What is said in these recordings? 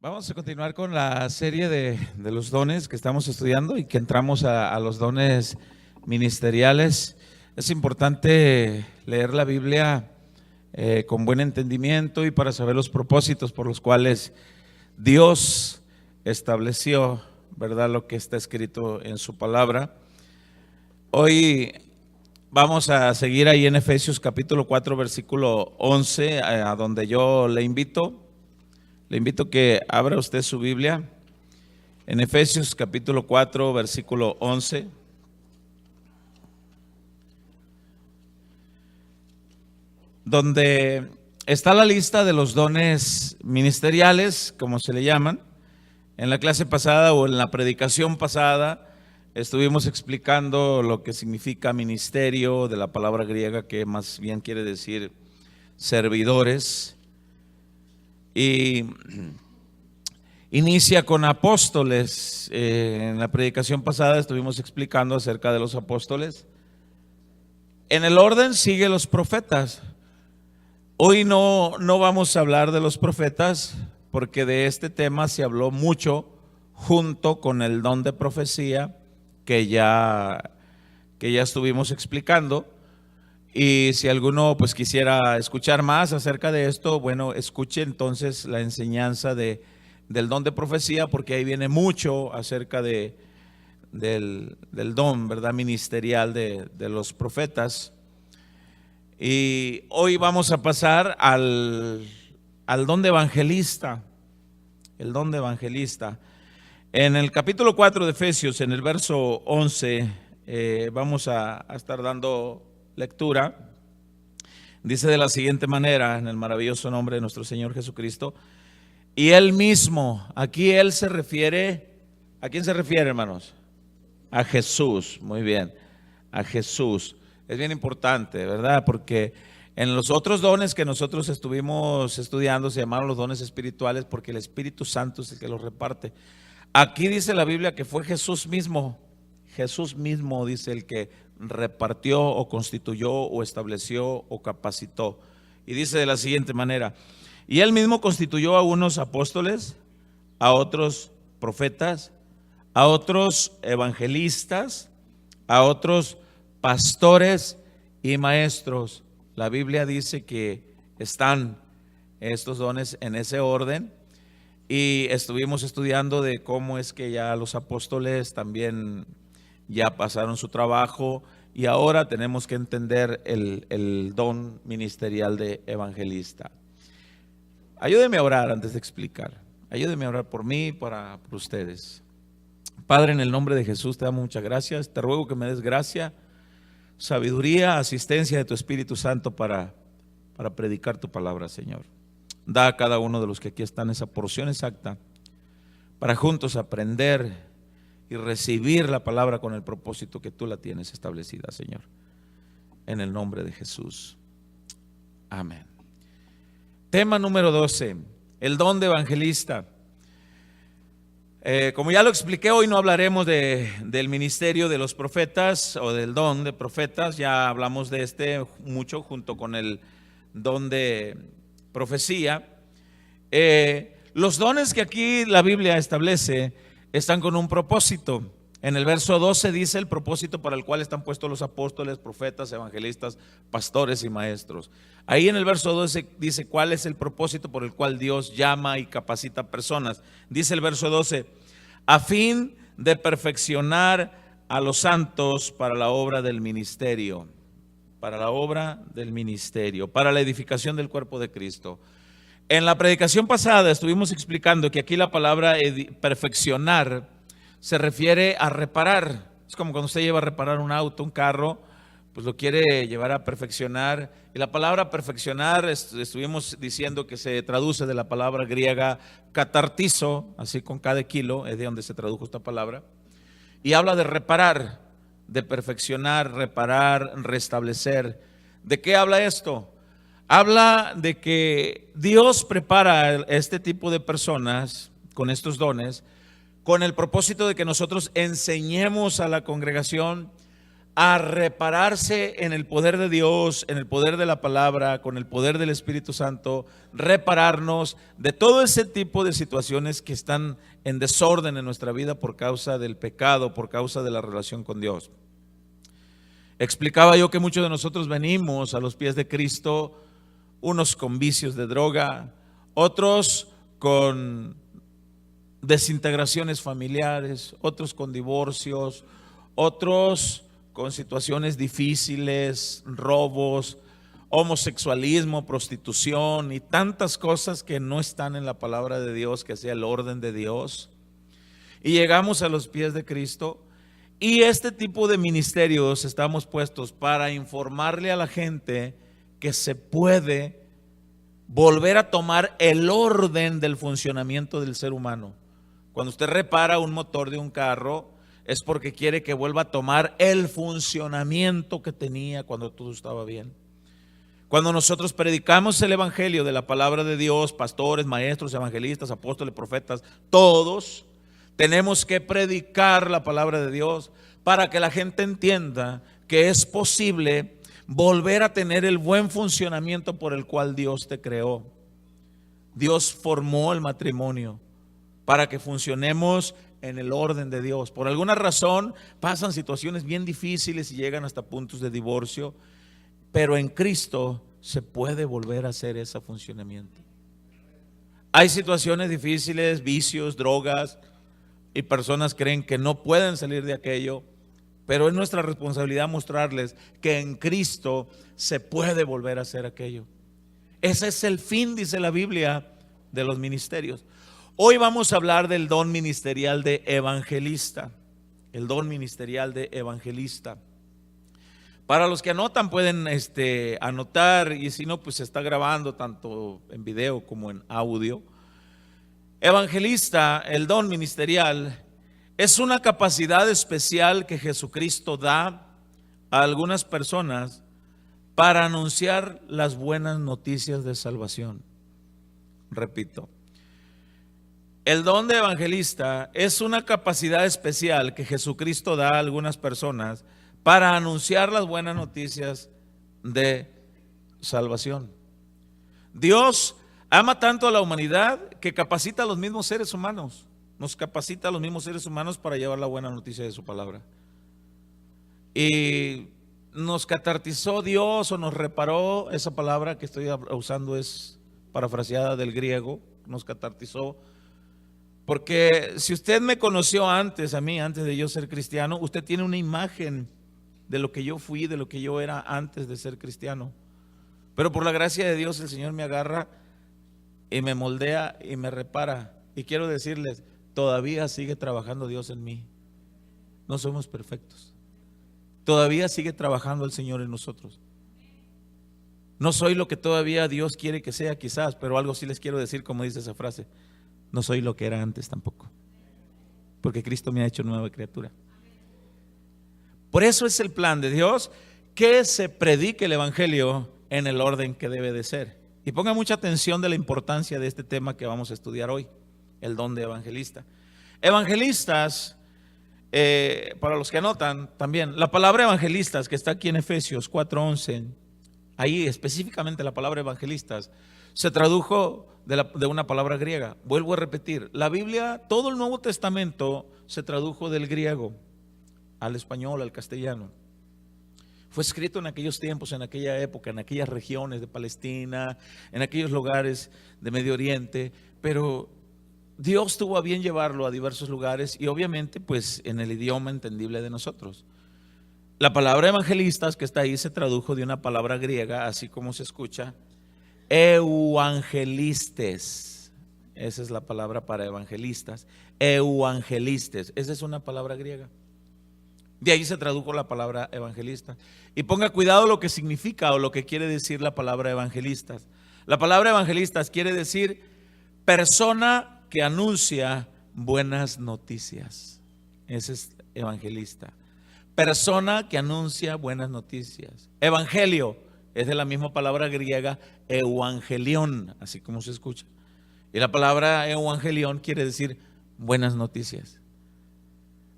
Vamos a continuar con la serie de los dones que estamos estudiando y que entramos a los dones ministeriales. Es importante leer la Biblia con buen entendimiento y para saber los propósitos por los cuales Dios estableció, ¿verdad?, lo que está escrito en su palabra. Hoy vamos a seguir ahí en Efesios capítulo 4, versículo 11, a donde yo le invito que abra usted su Biblia en Efesios capítulo 4, versículo 11. Donde está la lista de los dones ministeriales, como se le llaman. En la clase pasada o en la predicación pasada estuvimos explicando lo que significa ministerio, de la palabra griega que más bien quiere decir servidores. Y inicia con apóstoles. En la predicación pasada estuvimos explicando acerca de los apóstoles. En el orden sigue los profetas. Hoy no vamos a hablar de los profetas porque de este tema se habló mucho junto con el don de profecía que ya estuvimos explicando. Y si alguno pues quisiera escuchar más acerca de esto, bueno, escuche entonces la enseñanza del don de profecía, porque ahí viene mucho acerca del don, ¿verdad?, ministerial de los profetas. Y hoy vamos a pasar al don de evangelista, el don de evangelista. En el capítulo 4 de Efesios, en el verso 11, vamos a estar dando lectura. Dice de la siguiente manera, en el maravilloso nombre de nuestro Señor Jesucristo: y Él mismo, aquí Él se refiere, ¿a quién se refiere, hermanos? A Jesús, muy bien, a Jesús. Es bien importante, ¿verdad? Porque en los otros dones que nosotros estuvimos estudiando se llamaron los dones espirituales porque el Espíritu Santo es el que los reparte. Aquí dice la Biblia que fue Jesús mismo dice el que repartió o constituyó o estableció o capacitó. Y dice de la siguiente manera: y Él mismo constituyó a unos apóstoles, a otros profetas, a otros evangelistas, a otros pastores y maestros. La Biblia dice que están estos dones en ese orden. Y estuvimos estudiando de cómo es que ya los apóstoles también ya pasaron su trabajo y ahora tenemos que entender el don ministerial de evangelista. Ayúdeme a orar antes de explicar. Ayúdeme a orar por mí y por ustedes. Padre, en el nombre de Jesús te damos muchas gracias. Te ruego que me des gracia, sabiduría, asistencia de tu Espíritu Santo para predicar tu palabra, Señor. Da a cada uno de los que aquí están esa porción exacta para juntos aprender y recibir la palabra con el propósito que tú la tienes establecida, Señor. En el nombre de Jesús. Amén. Tema número 12, el don de evangelista. Como ya lo expliqué, hoy no hablaremos del ministerio de los profetas o del don de profetas. Ya hablamos de este mucho junto con el don de profecía. Los dones que aquí la Biblia establece están con un propósito. En el verso 12 dice el propósito para el cual están puestos los apóstoles, profetas, evangelistas, pastores y maestros. Ahí en el verso 12 dice cuál es el propósito por el cual Dios llama y capacita personas. Dice el verso 12: a fin de perfeccionar a los santos para la obra del ministerio. Para la obra del ministerio, para la edificación del cuerpo de Cristo. En la predicación pasada estuvimos explicando que aquí la palabra perfeccionar se refiere a reparar. Es como cuando usted lleva a reparar un auto, un carro, pues lo quiere llevar a perfeccionar. Y la palabra perfeccionar, estuvimos diciendo que se traduce de la palabra griega catartizo, así con cada kilo, es de donde se tradujo esta palabra. Y habla de reparar, de perfeccionar, reparar, restablecer. ¿De qué habla esto? Habla de que Dios prepara este tipo de personas con estos dones con el propósito de que nosotros enseñemos a la congregación a repararse en el poder de Dios, en el poder de la palabra, con el poder del Espíritu Santo, repararnos de todo ese tipo de situaciones que están en desorden en nuestra vida por causa del pecado, por causa de la relación con Dios. Explicaba yo que muchos de nosotros venimos a los pies de Cristo, unos con vicios de droga, otros con desintegraciones familiares, otros con divorcios, otros con situaciones difíciles, robos, homosexualismo, prostitución y tantas cosas que no están en la palabra de Dios, que sea el orden de Dios. Y llegamos a los pies de Cristo. Y este tipo de ministerios estamos puestos para informarle a la gente que se puede volver a tomar el orden del funcionamiento del ser humano. Cuando usted repara un motor de un carro, es porque quiere que vuelva a tomar el funcionamiento que tenía cuando todo estaba bien. Cuando nosotros predicamos el evangelio de la palabra de Dios, pastores, maestros, evangelistas, apóstoles, profetas, todos tenemos que predicar la palabra de Dios para que la gente entienda que es posible volver a tener el buen funcionamiento por el cual Dios te creó. Dios formó el matrimonio para que funcionemos en el orden de Dios. Por alguna razón pasan situaciones bien difíciles y llegan hasta puntos de divorcio, pero en Cristo se puede volver a hacer ese funcionamiento. Hay situaciones difíciles, vicios, drogas, y personas creen que no pueden salir de aquello, pero es nuestra responsabilidad mostrarles que en Cristo se puede volver a hacer aquello. Ese es el fin, dice la Biblia, de los ministerios. Hoy vamos a hablar del don ministerial de evangelista. El don ministerial de evangelista. Para los que anotan pueden anotar, y si no, pues se está grabando tanto en video como en audio. Evangelista, el don ministerial, es una capacidad especial que Jesucristo da a algunas personas para anunciar las buenas noticias de salvación. Repito, el don de evangelista es una capacidad especial que Jesucristo da a algunas personas para anunciar las buenas noticias de salvación. Dios ama tanto a la humanidad que capacita a los mismos seres humanos. Nos capacita a los mismos seres humanos para llevar la buena noticia de su palabra. Y nos catartizó Dios, o nos reparó, esa palabra que estoy usando es parafraseada del griego, nos catartizó. Porque si usted me conoció antes, a mí, antes de yo ser cristiano, usted tiene una imagen de lo que yo fui, de lo que yo era antes de ser cristiano. Pero por la gracia de Dios el Señor me agarra y me moldea y me repara. Y quiero decirles, todavía sigue trabajando Dios en mí. No somos perfectos. Todavía sigue trabajando el Señor en nosotros. No soy lo que todavía Dios quiere que sea, quizás, pero algo sí les quiero decir, como dice esa frase. No soy lo que era antes tampoco, porque Cristo me ha hecho nueva criatura. Por eso es el plan de Dios que se predique el evangelio en el orden que debe de ser. Y ponga mucha atención de la importancia de este tema que vamos a estudiar hoy, el don de evangelista. Evangelistas, para los que anotan también, la palabra evangelistas que está aquí en Efesios 4:11, ahí específicamente la palabra evangelistas, se tradujo de una palabra griega. Vuelvo a repetir, la Biblia, todo el Nuevo Testamento se tradujo del griego al español, al castellano. Fue escrito en aquellos tiempos, en aquella época, en aquellas regiones de Palestina, en aquellos lugares de Medio Oriente, pero Dios tuvo a bien llevarlo a diversos lugares y obviamente pues en el idioma entendible de nosotros. La palabra evangelistas que está ahí se tradujo de una palabra griega, así como se escucha, euangelistes. Esa es la palabra para evangelistas. Euangelistes, esa es una palabra griega. De ahí se tradujo la palabra evangelista. Y ponga cuidado lo que significa o lo que quiere decir la palabra evangelistas. La palabra evangelistas quiere decir persona que anuncia buenas noticias. Ese es evangelista. Persona que anuncia buenas noticias. Evangelio es de la misma palabra griega evangelión, así como se escucha. Y la palabra evangelión quiere decir buenas noticias.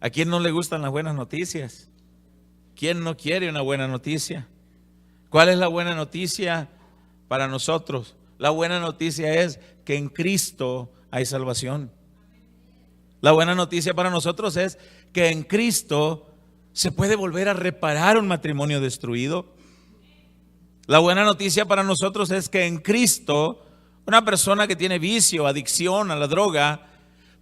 ¿A quién no le gustan las buenas noticias? ¿quién no quiere una buena noticia? ¿Cuál es la buena noticia para nosotros? La buena noticia es que en Cristo hay salvación. La buena noticia para nosotros es que en Cristo se puede volver a reparar un matrimonio destruido. La buena noticia para nosotros es que en Cristo una persona que tiene vicio, adicción a la droga,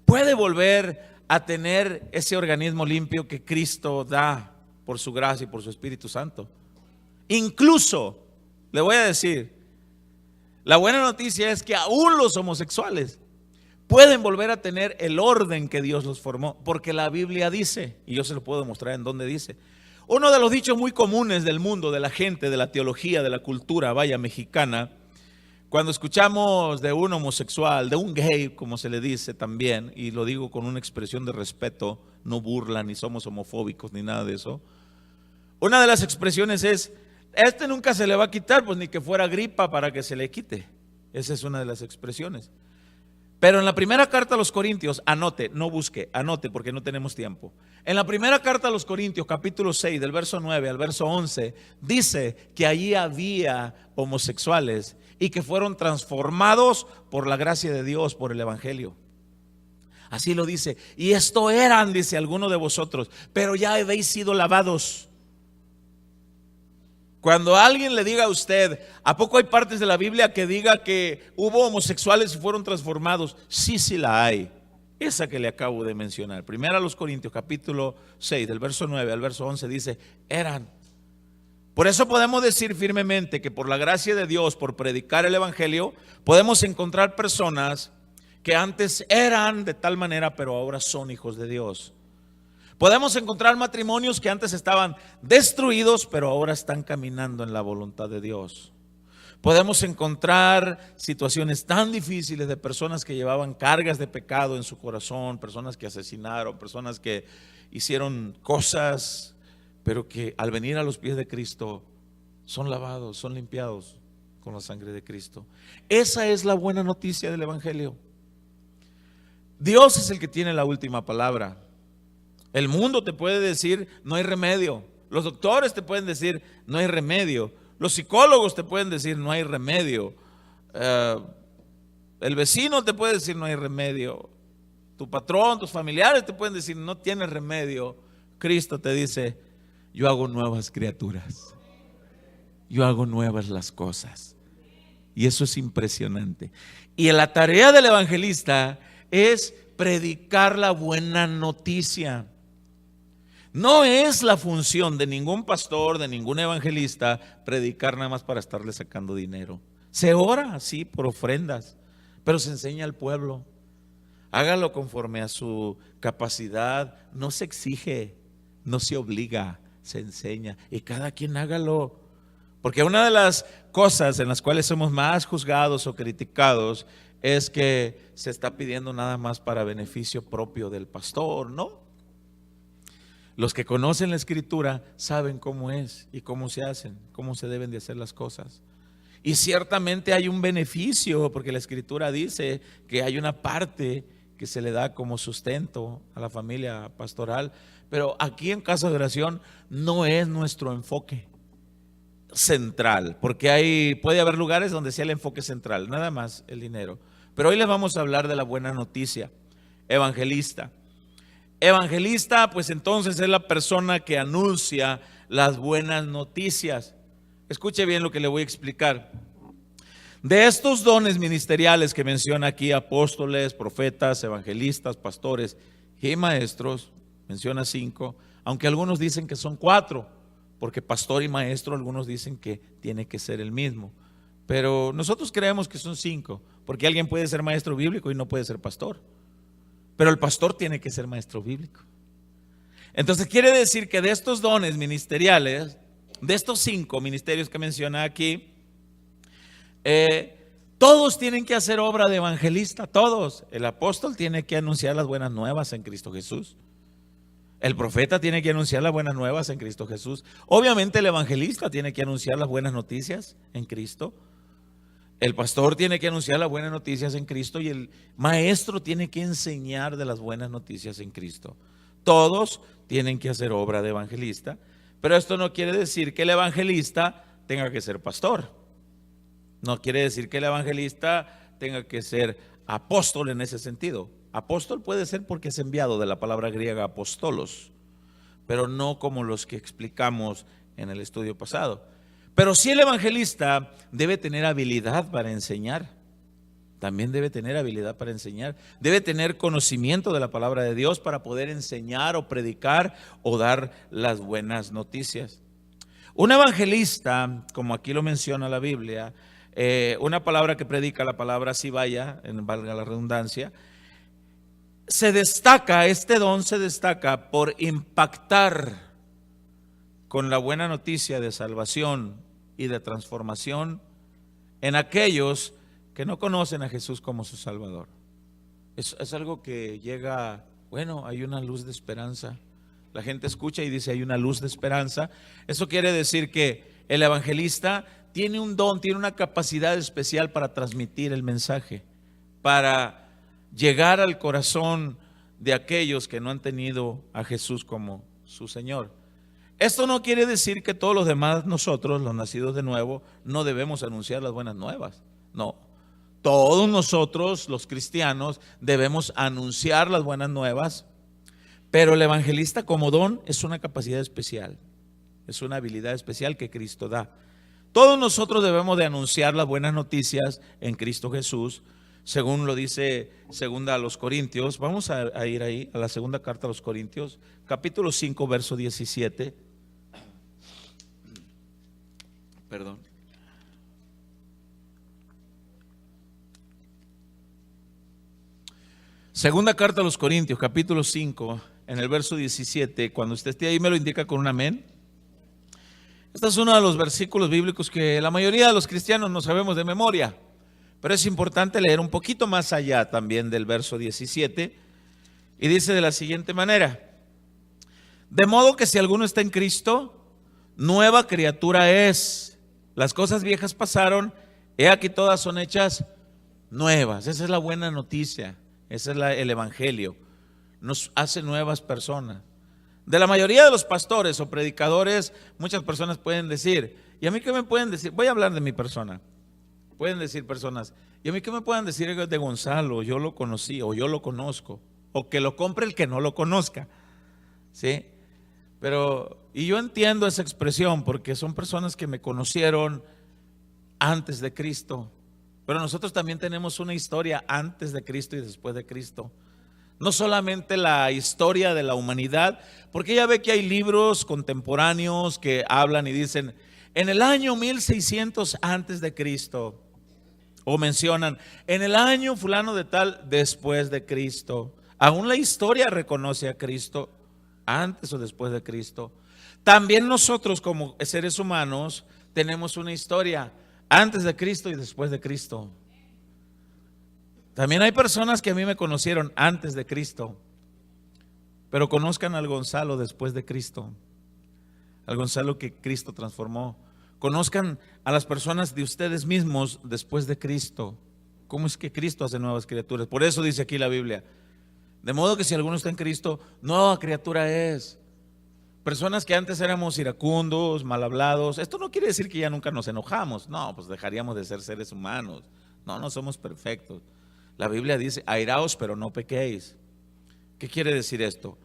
puede volver a tener ese organismo limpio que Cristo da por su gracia y por su Espíritu Santo. Incluso, le voy a decir, la buena noticia es que aún los homosexuales pueden volver a tener el orden que Dios los formó, porque la Biblia dice, y yo se lo puedo mostrar en donde dice, uno de los dichos muy comunes del mundo, de la gente, de la teología, de la cultura, vaya, mexicana, cuando escuchamos de un homosexual, de un gay, como se le dice también, y lo digo con una expresión de respeto, no burla, ni somos homofóbicos, ni nada de eso, una de las expresiones es, este nunca se le va a quitar, pues ni que fuera gripa para que se le quite. Esa es una de las expresiones. Pero en la primera carta a los Corintios, anote, no busque, anote porque no tenemos tiempo. En la primera carta a los Corintios, capítulo 6, del verso 9 al verso 11, dice que allí había homosexuales y que fueron transformados por la gracia de Dios, por el Evangelio. Así lo dice. Y esto eran, dice, algunos de vosotros, pero ya habéis sido lavados. Cuando alguien le diga a usted, ¿a poco hay partes de la Biblia que diga que hubo homosexuales y fueron transformados? Sí, sí la hay. Esa que le acabo de mencionar. Primera a los Corintios, capítulo 6, del verso 9 al verso 11, dice, eran. Por eso podemos decir firmemente que por la gracia de Dios, por predicar el Evangelio, podemos encontrar personas que antes eran de tal manera, pero ahora son hijos de Dios. Podemos encontrar matrimonios que antes estaban destruidos, pero ahora están caminando en la voluntad de Dios. Podemos encontrar situaciones tan difíciles de personas que llevaban cargas de pecado en su corazón, personas que asesinaron, personas que hicieron cosas, pero que al venir a los pies de Cristo son lavados, son limpiados con la sangre de Cristo. Esa es la buena noticia del Evangelio. Dios es el que tiene la última palabra. El mundo te puede decir no hay remedio. Los doctores te pueden decir no hay remedio. Los psicólogos te pueden decir no hay remedio. El vecino te puede decir no hay remedio. Tu patrón, tus familiares te pueden decir no tienes remedio. Cristo te dice yo hago nuevas criaturas. Yo hago nuevas las cosas. Y eso es impresionante. Y la tarea del evangelista es predicar la buena noticia. No es la función de ningún pastor, de ningún evangelista, predicar nada más para estarle sacando dinero. Se ora, sí, por ofrendas, pero se enseña al pueblo. Hágalo conforme a su capacidad, no se exige, no se obliga, se enseña. Y cada quien hágalo. Porque una de las cosas en las cuales somos más juzgados o criticados es que se está pidiendo nada más para beneficio propio del pastor, ¿no? Los que conocen la Escritura saben cómo es y cómo se hacen, cómo se deben de hacer las cosas. Y ciertamente hay un beneficio, porque la Escritura dice que hay una parte que se le da como sustento a la familia pastoral, pero aquí en Casa de Oración no es nuestro enfoque central, porque puede haber lugares donde sea el enfoque central, nada más el dinero. Pero hoy les vamos a hablar de la buena noticia. Evangelista. Evangelista, pues entonces es la persona que anuncia las buenas noticias. Escuche bien lo que le voy a explicar. De estos dones ministeriales que menciona aquí, apóstoles, profetas, evangelistas, pastores y maestros, menciona 5, aunque algunos dicen que son 4, porque pastor y maestro algunos dicen que tiene que ser el mismo. Pero nosotros creemos que son 5, porque alguien puede ser maestro bíblico y no puede ser pastor. Pero el pastor tiene que ser maestro bíblico. Entonces quiere decir que de estos dones ministeriales, de estos 5 ministerios que menciona aquí, todos tienen que hacer obra de evangelista, todos. El apóstol tiene que anunciar las buenas nuevas en Cristo Jesús. El profeta tiene que anunciar las buenas nuevas en Cristo Jesús. Obviamente el evangelista tiene que anunciar las buenas noticias en Cristo. El pastor tiene que anunciar las buenas noticias en Cristo y el maestro tiene que enseñar de las buenas noticias en Cristo. Todos tienen que hacer obra de evangelista, Pero esto no quiere decir que el evangelista tenga que ser pastor. No quiere decir que el evangelista tenga que ser apóstol en ese sentido. Apóstol puede ser porque es enviado, de la palabra griega apostolos, pero no como los que explicamos en el estudio pasado. Pero sí el evangelista debe tener habilidad para enseñar. También debe tener habilidad para enseñar. Debe tener conocimiento de la palabra de Dios para poder enseñar o predicar o dar las buenas noticias. Un evangelista, como aquí lo menciona la Biblia, una palabra que predica, la palabra sibaya, valga la redundancia, este don se destaca por impactar con la buena noticia de salvación y de transformación en aquellos que no conocen a Jesús como su Salvador. Es algo que llega, bueno, hay una luz de esperanza. La gente escucha y dice hay una luz de esperanza. Eso quiere decir que el evangelista tiene un don, tiene una capacidad especial para transmitir el mensaje, para llegar al corazón de aquellos que no han tenido a Jesús como su Señor. Esto no quiere decir que todos los demás, nosotros, los nacidos de nuevo, no debemos anunciar las buenas nuevas. No, todos nosotros, los cristianos, debemos anunciar las buenas nuevas, pero el evangelista como don es una capacidad especial, es una habilidad especial que Cristo da. Todos nosotros debemos de anunciar las buenas noticias en Cristo Jesús, según lo dice segunda a los Corintios. Vamos a ir ahí a la segunda carta a los Corintios, capítulo 5, verso 17. Perdón. Segunda carta a los Corintios, capítulo 5, en el verso 17. Cuando usted esté ahí me lo indica con un amén. Este es uno de los versículos bíblicos que la mayoría de los cristianos no sabemos de memoria, pero es importante leer un poquito más allá también del verso 17, y dice de la siguiente manera: de modo que si alguno está en Cristo, nueva criatura es. Las cosas viejas pasaron, he aquí todas son hechas nuevas. Esa es la buena noticia, ese es el evangelio, nos hace nuevas personas. De la mayoría de los pastores o predicadores, muchas personas pueden decir, ¿y a mí qué me pueden decir? Voy a hablar de mi persona. Pueden decir personas, ¿y a mí qué me pueden decir de Gonzalo? Yo lo conocí o yo lo conozco, o que lo compre el que no lo conozca, ¿sí? Pero, y yo entiendo esa expresión porque son personas que me conocieron antes de Cristo, pero nosotros también tenemos una historia antes de Cristo y después de Cristo. No solamente la historia de la humanidad, porque ya ve que hay libros contemporáneos que hablan y dicen, en el año 1600 antes de Cristo, o mencionan, en el año fulano de tal después de Cristo. Aún la historia reconoce a Cristo antes o después de Cristo. También nosotros como seres humanos tenemos una historia antes de Cristo y después de Cristo. También hay personas que a mí me conocieron antes de Cristo, pero conozcan al Gonzalo después de Cristo, al Gonzalo que Cristo transformó. Conozcan a las personas de ustedes mismos después de Cristo. ¿Cómo es que Cristo hace nuevas criaturas? Por eso dice aquí la Biblia, de modo que si alguno está en Cristo, nueva criatura es. Personas que antes éramos iracundos, mal hablados. Esto no quiere decir que ya nunca nos enojamos. No, pues dejaríamos de ser seres humanos. No somos perfectos. La Biblia dice, airaos pero no pequéis. ¿Qué quiere decir esto?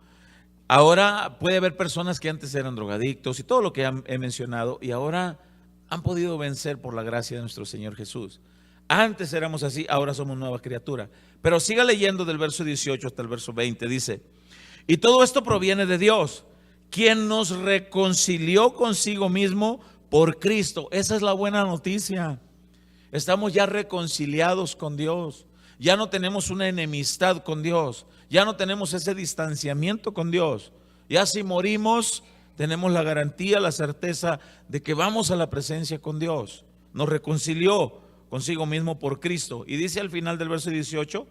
Ahora puede haber personas que antes eran drogadictos y todo lo que he mencionado, y ahora han podido vencer por la gracia de nuestro Señor Jesús. Antes éramos así, ahora somos nueva criatura. Pero siga leyendo del verso 18 hasta el verso 20, dice, y todo esto proviene de Dios, quien nos reconcilió consigo mismo por Cristo. Esa es la buena noticia. Estamos ya reconciliados con Dios. Ya no tenemos una enemistad con Dios. Ya no tenemos ese distanciamiento con Dios. Ya si morimos, tenemos la garantía, la certeza de que vamos a la presencia con Dios. Nos reconcilió consigo mismo por Cristo. Y dice al final del verso 18,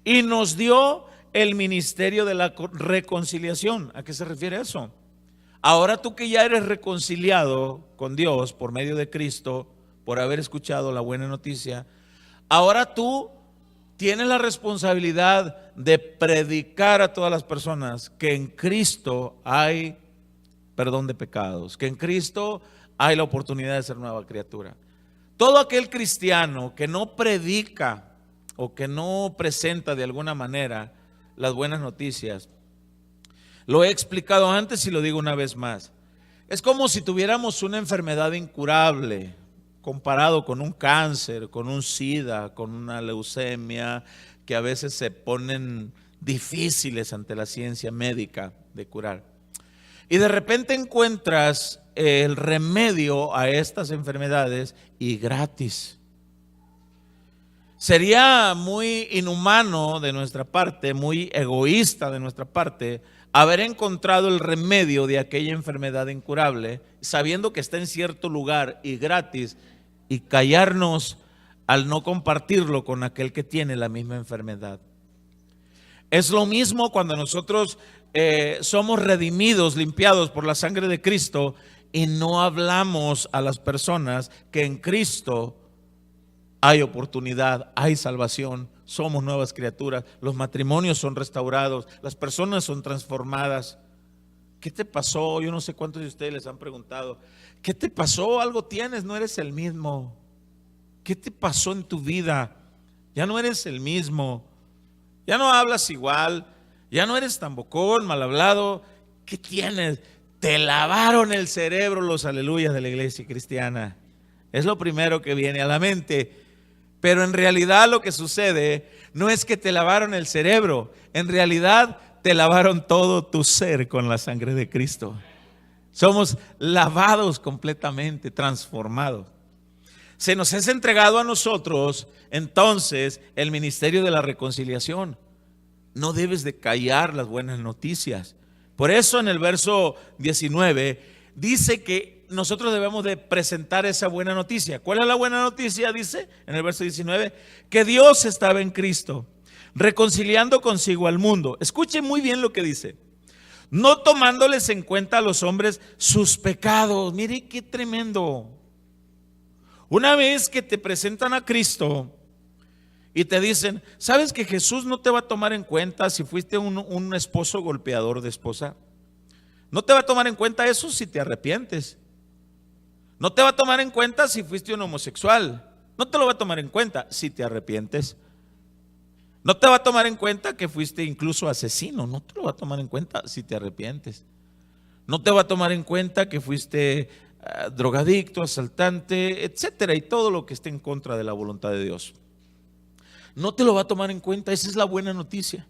y nos dio el ministerio de la reconciliación. ¿A qué se refiere eso? Ahora tú que ya eres reconciliado con Dios por medio de Cristo, por haber escuchado la buena noticia, ahora tú tienes la responsabilidad de predicar a todas las personas que en Cristo hay perdón de pecados, que en Cristo hay la oportunidad de ser nueva criatura. Todo aquel cristiano que no predica o que no presenta de alguna manera las buenas noticias, lo he explicado antes y lo digo una vez más, es como si tuviéramos una enfermedad incurable comparado con un cáncer, con un SIDA, con una leucemia, que a veces se ponen difíciles ante la ciencia médica de curar. Y de repente encuentras el remedio a estas enfermedades y gratis. Sería muy inhumano de nuestra parte, muy egoísta de nuestra parte, haber encontrado el remedio de aquella enfermedad incurable, sabiendo que está en cierto lugar y gratis, y callarnos al no compartirlo con aquel que tiene la misma enfermedad. Es lo mismo cuando nosotros somos redimidos, limpiados por la sangre de Cristo y no hablamos a las personas que en Cristo hay oportunidad, hay salvación, somos nuevas criaturas, los matrimonios son restaurados, las personas son transformadas. ¿Qué te pasó? Yo no sé cuántos de ustedes les han preguntado, ¿qué te pasó? Algo tienes, no eres el mismo. ¿Qué te pasó en tu vida? Ya no eres el mismo. Ya no hablas igual, ya no eres tan bocón, mal hablado. ¿Qué tienes? Te lavaron el cerebro los aleluyas de la iglesia cristiana. Es lo primero que viene a la mente. Pero en realidad lo que sucede no es que te lavaron el cerebro, en realidad te lavaron todo tu ser con la sangre de Cristo. Somos lavados completamente, transformados. Se nos es entregado a nosotros entonces el ministerio de la reconciliación. No debes de callar las buenas noticias. Por eso en el verso 19 dice que nosotros debemos de presentar esa buena noticia. ¿Cuál es la buena noticia? Dice en el verso 19, que Dios estaba en Cristo, reconciliando consigo al mundo. Escuchen muy bien lo que dice. No tomándoles en cuenta a los hombres sus pecados. Mire qué tremendo. Una vez que te presentan a Cristo y te dicen, ¿sabes que Jesús no te va a tomar en cuenta si fuiste un esposo golpeador de esposa? No te va a tomar en cuenta eso si te arrepientes. No te va a tomar en cuenta si fuiste un homosexual. No te lo va a tomar en cuenta si te arrepientes. No te va a tomar en cuenta que fuiste incluso asesino. No te lo va a tomar en cuenta si te arrepientes. No te va a tomar en cuenta que fuiste drogadicto, asaltante, etcétera, y todo lo que esté en contra de la voluntad de Dios. No te lo va a tomar en cuenta. Esa es la buena noticia.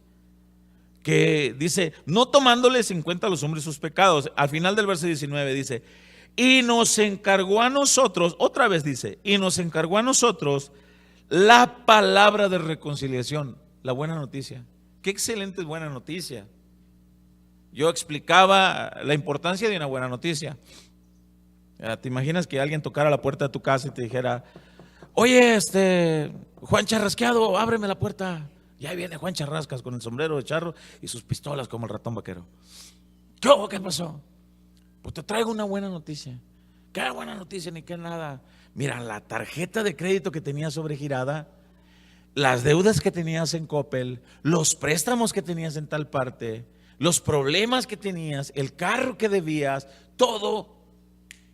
Que dice, no tomándoles en cuenta a los hombres sus pecados. Al final del verso 19 dice, y nos encargó a nosotros, otra vez dice, y nos encargó a nosotros la palabra de reconciliación, la buena noticia. Qué excelente buena noticia. Yo explicaba la importancia de una buena noticia. ¿Te imaginas que alguien tocara la puerta de tu casa y te dijera, oye, Juan Charrasqueado, ábreme la puerta? Y ahí viene Juan Charrascas con el sombrero de charro y sus pistolas como el ratón vaquero. ¿Qué pasó? Pues te traigo una buena noticia. ¿Qué buena noticia ni qué nada? Mira, la tarjeta de crédito que tenías sobregirada, las deudas que tenías en Coppel, los préstamos que tenías en tal parte, los problemas que tenías, el carro que debías, todo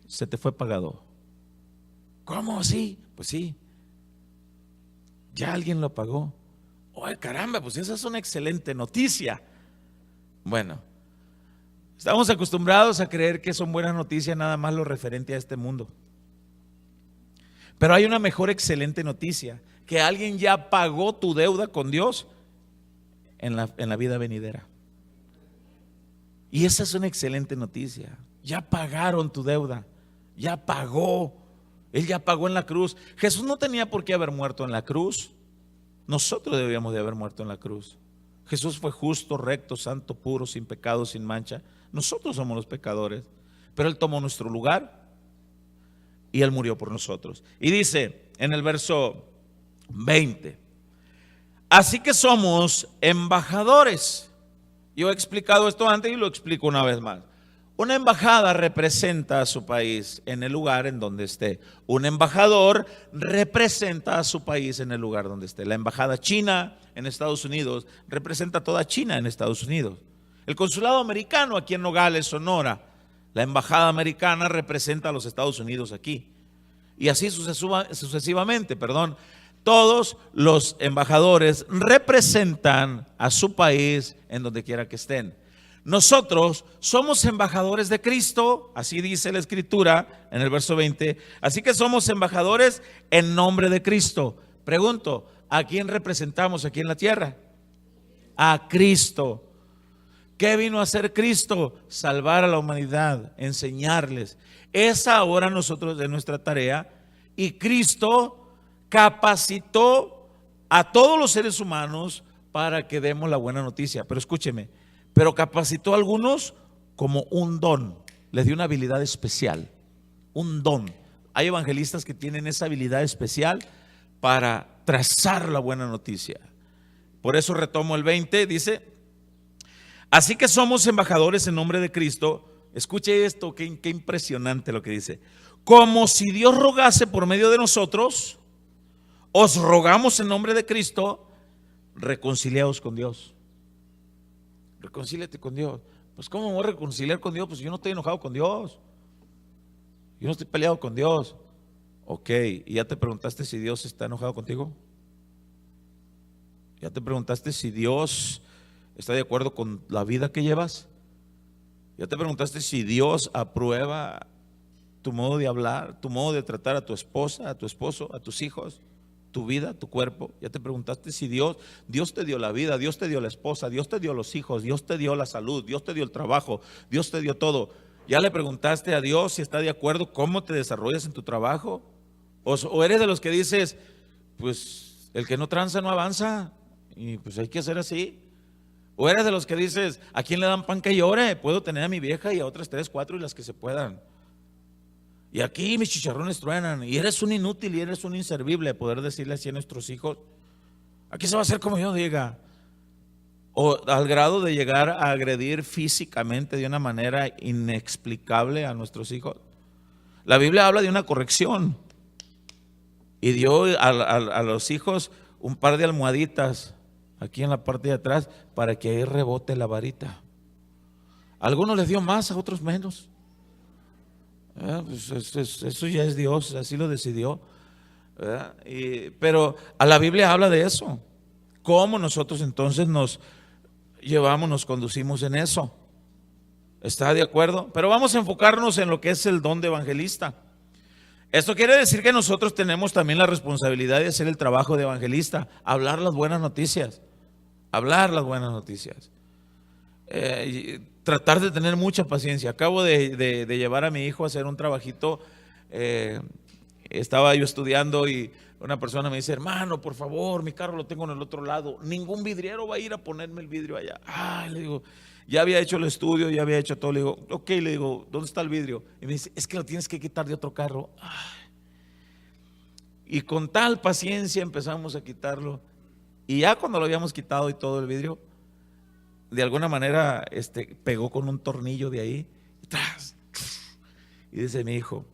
se te fue pagado. ¿Cómo así? Pues sí, ya alguien lo pagó. ¡Ay, caramba! Pues esa es una excelente noticia. Bueno, estamos acostumbrados a creer que son buenas noticias nada más lo referente a este mundo. Pero hay una mejor excelente noticia, que alguien ya pagó tu deuda con Dios en la vida venidera. Y esa es una excelente noticia. Ya pagaron tu deuda, ya pagó. Él ya pagó en la cruz. Jesús no tenía por qué haber muerto en la cruz. Nosotros debíamos de haber muerto en la cruz. Jesús fue justo, recto, santo, puro, sin pecado, sin mancha. Nosotros somos los pecadores, pero Él tomó nuestro lugar y Él murió por nosotros. Y dice en el verso 20, así que somos embajadores. Yo he explicado esto antes y lo explico una vez más. Una embajada representa a su país en el lugar en donde esté. Un embajador representa a su país en el lugar donde esté. La embajada china en Estados Unidos representa a toda China en Estados Unidos. El consulado americano aquí en Nogales, Sonora, La embajada americana representa a los Estados Unidos aquí. Y así sucesivamente, perdón. Todos los embajadores representan a su país en donde quiera que estén. Nosotros somos embajadores de Cristo, así dice la Escritura en el verso 20. Así que somos embajadores en nombre de Cristo. Pregunto, ¿a quién representamos aquí en la tierra? A Cristo. ¿Qué vino a hacer Cristo? Salvar a la humanidad, enseñarles. Es ahora nosotros de nuestra tarea, y Cristo capacitó a todos los seres humanos para que demos la buena noticia. Pero escúcheme, pero capacitó a algunos como un don, les dio una habilidad especial, un don. Hay evangelistas que tienen esa habilidad especial para trazar la buena noticia. Por eso retomo el 20, dice: así que somos embajadores en nombre de Cristo. Escuche esto, qué impresionante lo que dice. Como si Dios rogase por medio de nosotros, os rogamos en nombre de Cristo, reconciliaos con Dios. Reconcíliate con Dios. Pues ¿cómo me voy a reconciliar con Dios? Pues yo no estoy enojado con Dios. Yo no estoy peleado con Dios. Ok, ¿y ya te preguntaste si Dios está enojado contigo? ¿Ya te preguntaste si Dios está de acuerdo con la vida que llevas? ¿Ya te preguntaste si Dios aprueba tu modo de hablar, tu modo de tratar a tu esposa, a tu esposo, a tus hijos, tu vida, tu cuerpo? ¿Ya te preguntaste si Dios te dio la vida, Dios te dio la esposa, Dios te dio los hijos, Dios te dio la salud, Dios te dio el trabajo, Dios te dio todo? ¿Ya le preguntaste a Dios si está de acuerdo cómo te desarrollas en tu trabajo? ¿O eres de los que dices, pues el que no tranza no avanza, y pues hay que hacer así? ¿O eres de los que dices, ¿a quién le dan pan que llore? Puedo tener a mi vieja y a otras 3, 4 y las que se puedan. Y aquí mis chicharrones truenan. Y eres un inútil y eres un inservible, poder decirle así a nuestros hijos. Aquí se va a hacer como yo diga. O al grado de llegar a agredir físicamente de una manera inexplicable a nuestros hijos. La Biblia habla de una corrección. Y dio a los hijos un par de almohaditas aquí en la parte de atrás para que ahí rebote la varita. A algunos les dio más, a otros menos. Pues eso ya es Dios, así lo decidió. Pero a la Biblia habla de eso. ¿Cómo nosotros entonces nos llevamos, nos conducimos en eso? ¿Está de acuerdo? Pero vamos a enfocarnos en lo que es el don de evangelista. Esto quiere decir que nosotros tenemos también la responsabilidad de hacer el trabajo de evangelista, hablar las buenas noticias, hablar las buenas noticias. Tratar de tener mucha paciencia. Acabo de llevar a mi hijo a hacer un trabajito. Estaba yo estudiando y una persona me dice, hermano, por favor, mi carro lo tengo en el otro lado, ningún vidriero va a ir a ponerme el vidrio allá. Le digo, ya había hecho el estudio, ya había hecho todo. Le digo, ok, le digo, ¿dónde está el vidrio? Y me dice, es que lo tienes que quitar de otro carro. Y con tal paciencia empezamos a quitarlo. Y ya cuando lo habíamos quitado y todo el vidrio, de alguna manera pegó con un tornillo de ahí. Y dice mi hijo,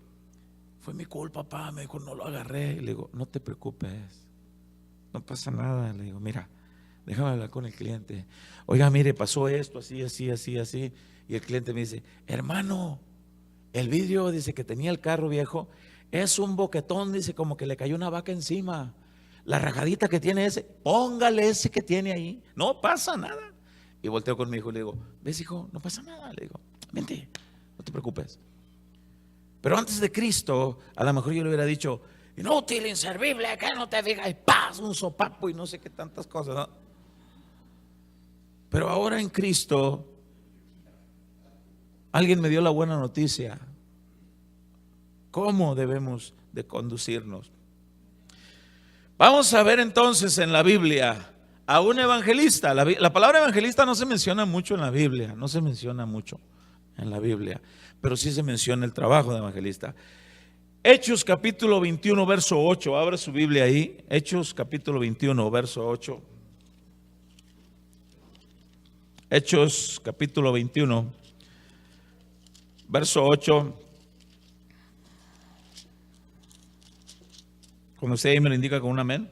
fue mi culpa, papá. Me dijo, no lo agarré. Y le digo, no te preocupes, no pasa nada. Le digo, mira, déjame hablar con el cliente. Oiga, mire, pasó esto, así, así, así, así. Y el cliente me dice, hermano, el vidrio, dice, que tenía el carro viejo, es un boquetón, dice, como que le cayó una vaca encima. La rajadita que tiene ese, póngale ese que tiene ahí, no pasa nada. Y volteo con mi hijo y le digo, ¿ves, hijo? No pasa nada. Le digo, vente, no te preocupes. Pero antes de Cristo, a lo mejor yo le hubiera dicho, inútil, inservible, que no te diga, y paz, un sopapo y no sé qué tantas cosas, ¿no? Pero ahora en Cristo, alguien me dio la buena noticia. ¿Cómo debemos de conducirnos? Vamos a ver entonces en la Biblia a un evangelista. La palabra evangelista no se menciona mucho en la Biblia, no se menciona mucho en la Biblia, pero sí se menciona el trabajo de evangelista. Hechos capítulo 21, verso 8, abra su Biblia ahí. Hechos capítulo 21, verso 8. Hechos capítulo 21, verso 8. Cuando usted ahí me lo indica con un amén.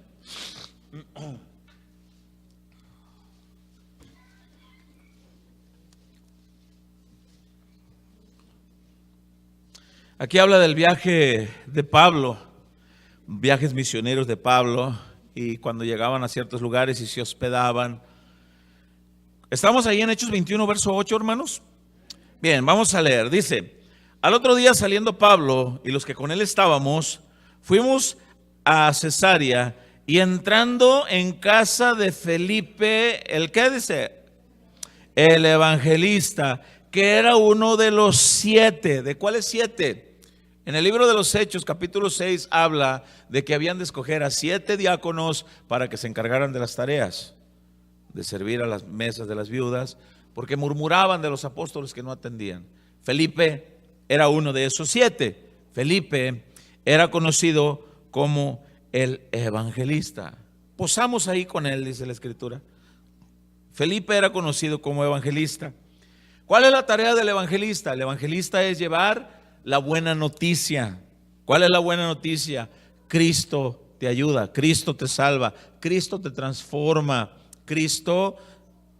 Aquí habla del viaje de Pablo, viajes misioneros de Pablo, y cuando llegaban a ciertos lugares y se hospedaban. Estamos ahí en Hechos 21, verso 8, hermanos. Bien, vamos a leer. Dice: al otro día, saliendo Pablo y los que con él estábamos, fuimos a Cesarea, y entrando en casa de Felipe, ¿el qué dice? El evangelista, que era uno de los 7. ¿De cuáles 7? En el libro de los Hechos, capítulo 6, habla de que habían de escoger a 7 diáconos para que se encargaran de las tareas, de servir a las mesas de las viudas, porque murmuraban de los apóstoles que no atendían. Felipe era uno de esos 7. Felipe era conocido como el evangelista. Posamos ahí con él, dice la escritura. Felipe era conocido como evangelista. ¿Cuál es la tarea del evangelista? El evangelista es llevar la buena noticia. ¿Cuál es la buena noticia? Cristo te ayuda, Cristo te salva, Cristo te transforma, Cristo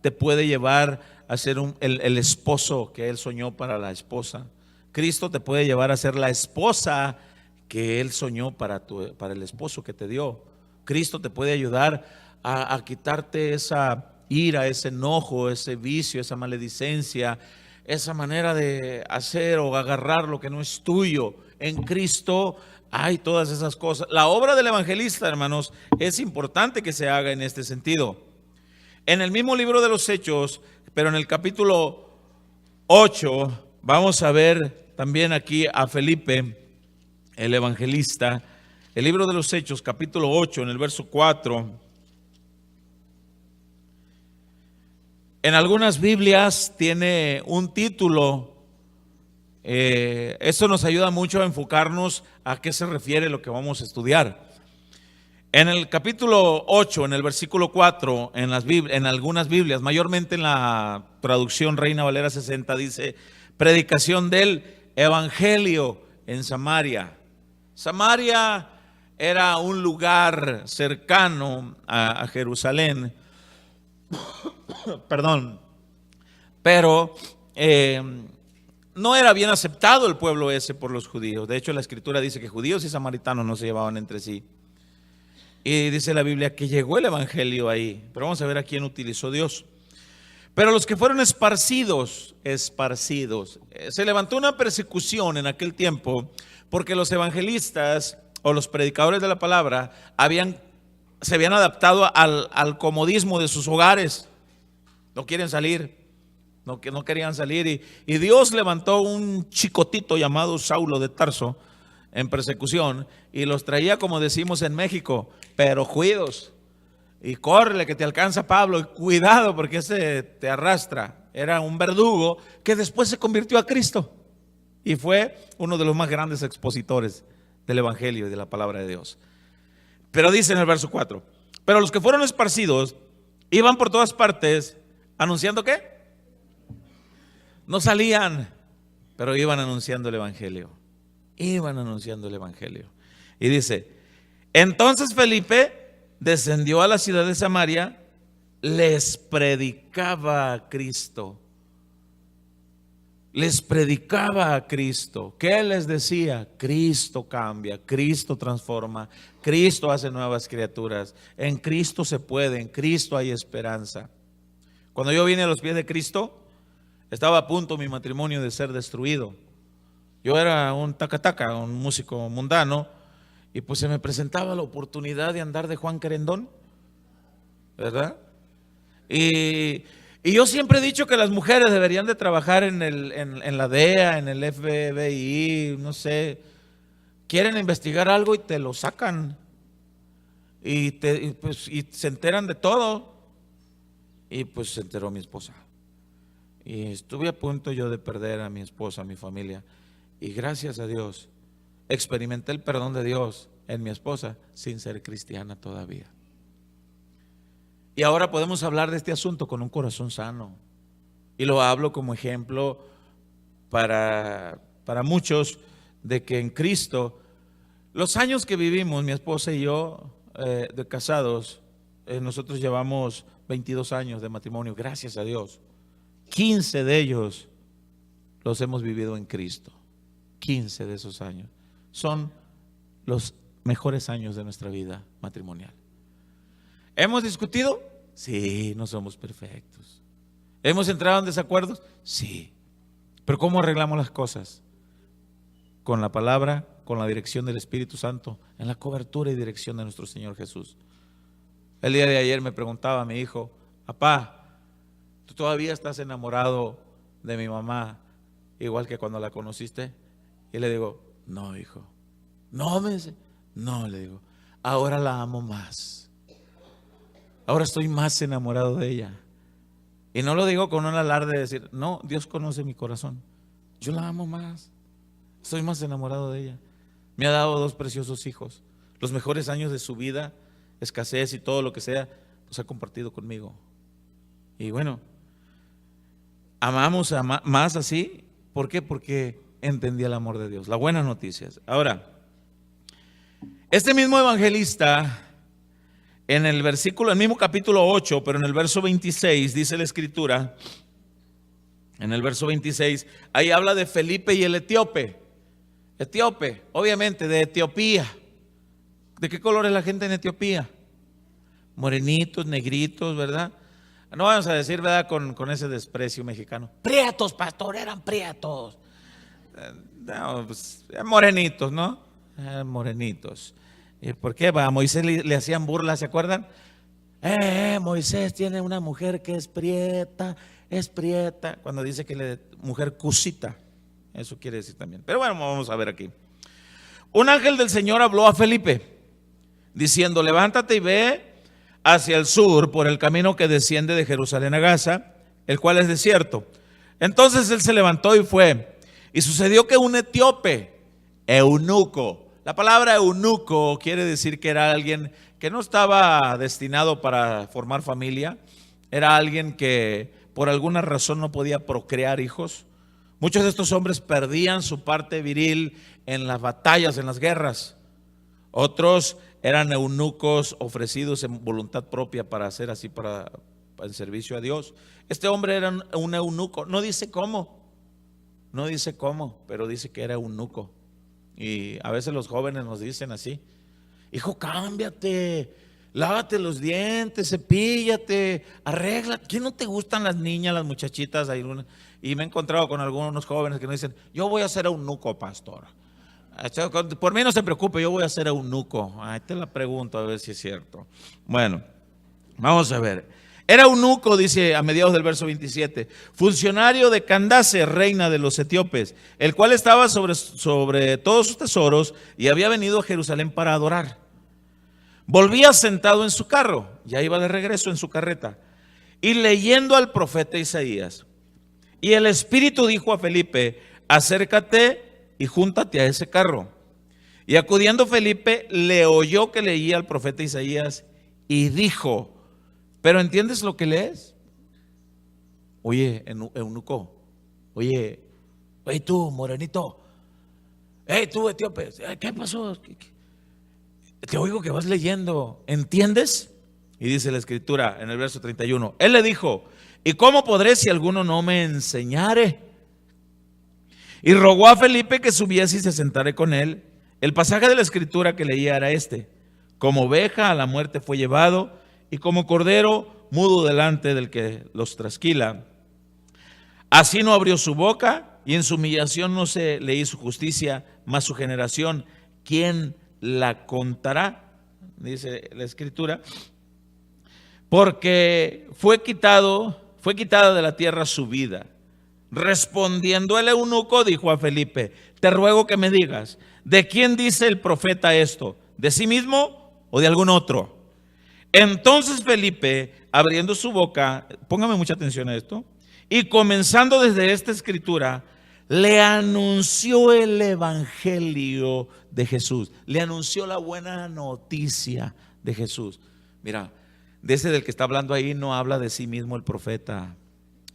te puede llevar a ser el esposo que Él soñó para la esposa. Cristo te puede llevar a ser la esposa que Él soñó para el esposo que te dio. Cristo te puede ayudar a quitarte esa ira, ese enojo, ese vicio, esa maledicencia, esa manera de hacer o agarrar lo que no es tuyo. En Cristo hay todas esas cosas. La obra del evangelista, hermanos, es importante que se haga en este sentido. En el mismo libro de los Hechos, pero en el capítulo 8, vamos a ver también aquí a Felipe, el evangelista. El libro de los Hechos, capítulo 8, en el verso 4. En algunas Biblias tiene un título. Esto nos ayuda mucho a enfocarnos a qué se refiere lo que vamos a estudiar. En el capítulo 8, en el versículo 4, en algunas Biblias, mayormente en la traducción Reina Valera 60, dice: predicación del evangelio en Samaria. Samaria era un lugar cercano a Jerusalén. Perdón, pero no era bien aceptado el pueblo ese por los judíos. De hecho, la escritura dice que judíos y samaritanos no se llevaban entre sí. Y dice la Biblia que llegó el evangelio ahí. Pero vamos a ver a quién utilizó Dios. Pero los que fueron esparcidos, se levantó una persecución en aquel tiempo, porque los evangelistas o los predicadores de la palabra se habían adaptado al comodismo de sus hogares. No quieren salir, no querían salir, y Dios levantó un chicotito llamado Saulo de Tarso en persecución, y los traía, como decimos en México, pero cuidos, y córrele que te alcanza Pablo, y cuidado porque ese te arrastra. Era un verdugo que después se convirtió a Cristo y fue uno de los más grandes expositores del evangelio y de la palabra de Dios. Pero dice en el verso 4: pero los que fueron esparcidos iban por todas partes anunciando, ¿qué? No salían, pero iban anunciando el evangelio. Iban anunciando el evangelio. Y dice: entonces Felipe descendió a la ciudad de Samaria, les predicaba a Cristo. Les predicaba a Cristo. ¿Qué les decía? Cristo cambia, Cristo transforma, Cristo hace nuevas criaturas. En Cristo se puede, en Cristo hay esperanza. Cuando yo vine a los pies de Cristo, estaba a punto mi matrimonio de ser destruido. Yo era un taca-taca, un músico mundano, y pues se me presentaba la oportunidad de andar de Juan Querendón, ¿verdad? Y yo siempre he dicho que las mujeres deberían de trabajar en la DEA, en el FBI, no sé. Quieren investigar algo y te lo sacan. Y se enteran de todo. Y pues se enteró mi esposa. Y estuve a punto yo de perder a mi esposa, a mi familia. Y gracias a Dios, experimenté el perdón de Dios en mi esposa sin ser cristiana todavía. Y ahora podemos hablar de este asunto con un corazón sano. Y lo hablo como ejemplo para muchos de que en Cristo, los años que vivimos, mi esposa y yo, de casados, nosotros llevamos 22 años de matrimonio, gracias a Dios. 15 de ellos los hemos vivido en Cristo. 15 de esos años son los mejores años de nuestra vida matrimonial. ¿Hemos discutido? Sí, no somos perfectos. ¿Hemos entrado en desacuerdos? Sí. Pero ¿cómo arreglamos las cosas? Con la palabra, con la dirección del Espíritu Santo, en la cobertura y dirección de nuestro Señor Jesús. El día de ayer me preguntaba a mi hijo: papá, ¿tú todavía estás enamorado de mi mamá igual que cuando la conociste? Y le digo: no, hijo. No, me dice. No, le digo, ahora la amo más. Ahora estoy más enamorado de ella. Y no lo digo con un alarde de decir, no, Dios conoce mi corazón. Yo la amo más. Estoy más enamorado de ella. Me ha dado 2 preciosos hijos. Los mejores años de su vida, escasez y todo lo que sea, los ha compartido conmigo. Y bueno, amamos más así. ¿Por qué? Porque entendí el amor de Dios. Las buenas noticias. Ahora, este mismo evangelista, en el versículo, el mismo capítulo 8, pero en el verso 26, dice la escritura, en el verso 26, ahí habla de Felipe y el etíope. Etíope, obviamente de Etiopía. ¿De qué color es la gente en Etiopía? Morenitos, negritos, ¿verdad? No vamos a decir, ¿verdad?, con ese desprecio mexicano. Prietos, pastor, eran prietos. No, pues, morenitos, ¿no? Morenitos. ¿Y por qué? A Moisés le hacían burlas, ¿se acuerdan? Moisés tiene una mujer que es prieta. Cuando dice que la mujer cusita, eso quiere decir también. Pero bueno, vamos a ver aquí. Un ángel del Señor habló a Felipe, diciendo: levántate y ve hacia el sur por el camino que desciende de Jerusalén a Gaza, el cual es desierto. Entonces él se levantó y fue. Y sucedió que un etíope, eunuco. La palabra eunuco quiere decir que era alguien que no estaba destinado para formar familia. Era alguien que por alguna razón no podía procrear hijos. Muchos de estos hombres perdían su parte viril en las batallas, en las guerras. Otros eran eunucos ofrecidos en voluntad propia para hacer así, para el servicio a Dios. Este hombre era un eunuco. No dice cómo, pero dice que era eunuco. Y a veces los jóvenes nos dicen así: hijo, cámbiate, lávate los dientes, cepíllate, arregla. ¿Quién no te gustan las niñas, las muchachitas? Y me he encontrado con algunos jóvenes que nos dicen: yo voy a ser eunuco, pastor. Por mí no se preocupe, yo voy a ser eunuco. Ay, te la pregunto a ver si es cierto. Bueno, vamos a ver. Era eunuco, dice a mediados del verso 27, funcionario de Candace, reina de los etíopes, el cual estaba sobre todos sus tesoros y había venido a Jerusalén para adorar. Volvía sentado en su carro, ya iba de regreso en su carreta, y leyendo al profeta Isaías. Y el Espíritu dijo a Felipe: acércate y júntate a ese carro. Y acudiendo Felipe, le oyó que leía al profeta Isaías y dijo: ¿pero entiendes lo que lees? Oye, eunuco, oye tú, morenito, tú, etíope, ¿qué pasó? Te oigo que vas leyendo, ¿entiendes? Y dice la escritura en el verso 31, él le dijo: ¿y cómo podré si alguno no me enseñare? Y rogó a Felipe que subiese y se sentare con él. El pasaje de la escritura que leía era este: como oveja a la muerte fue llevado, y como cordero mudo delante del que los trasquila, así no abrió su boca, y en su humillación no se le hizo justicia. Mas su generación, ¿quién la contará? Dice la escritura, porque fue quitada de la tierra su vida. Respondiendo el eunuco, dijo a Felipe: te ruego que me digas, ¿de quién dice el profeta esto? ¿De sí mismo o de algún otro? Entonces Felipe, abriendo su boca, póngame mucha atención a esto, y comenzando desde esta escritura, le anunció el evangelio de Jesús. Le anunció la buena noticia de Jesús. Mira, de ese del que está hablando ahí no habla de sí mismo el profeta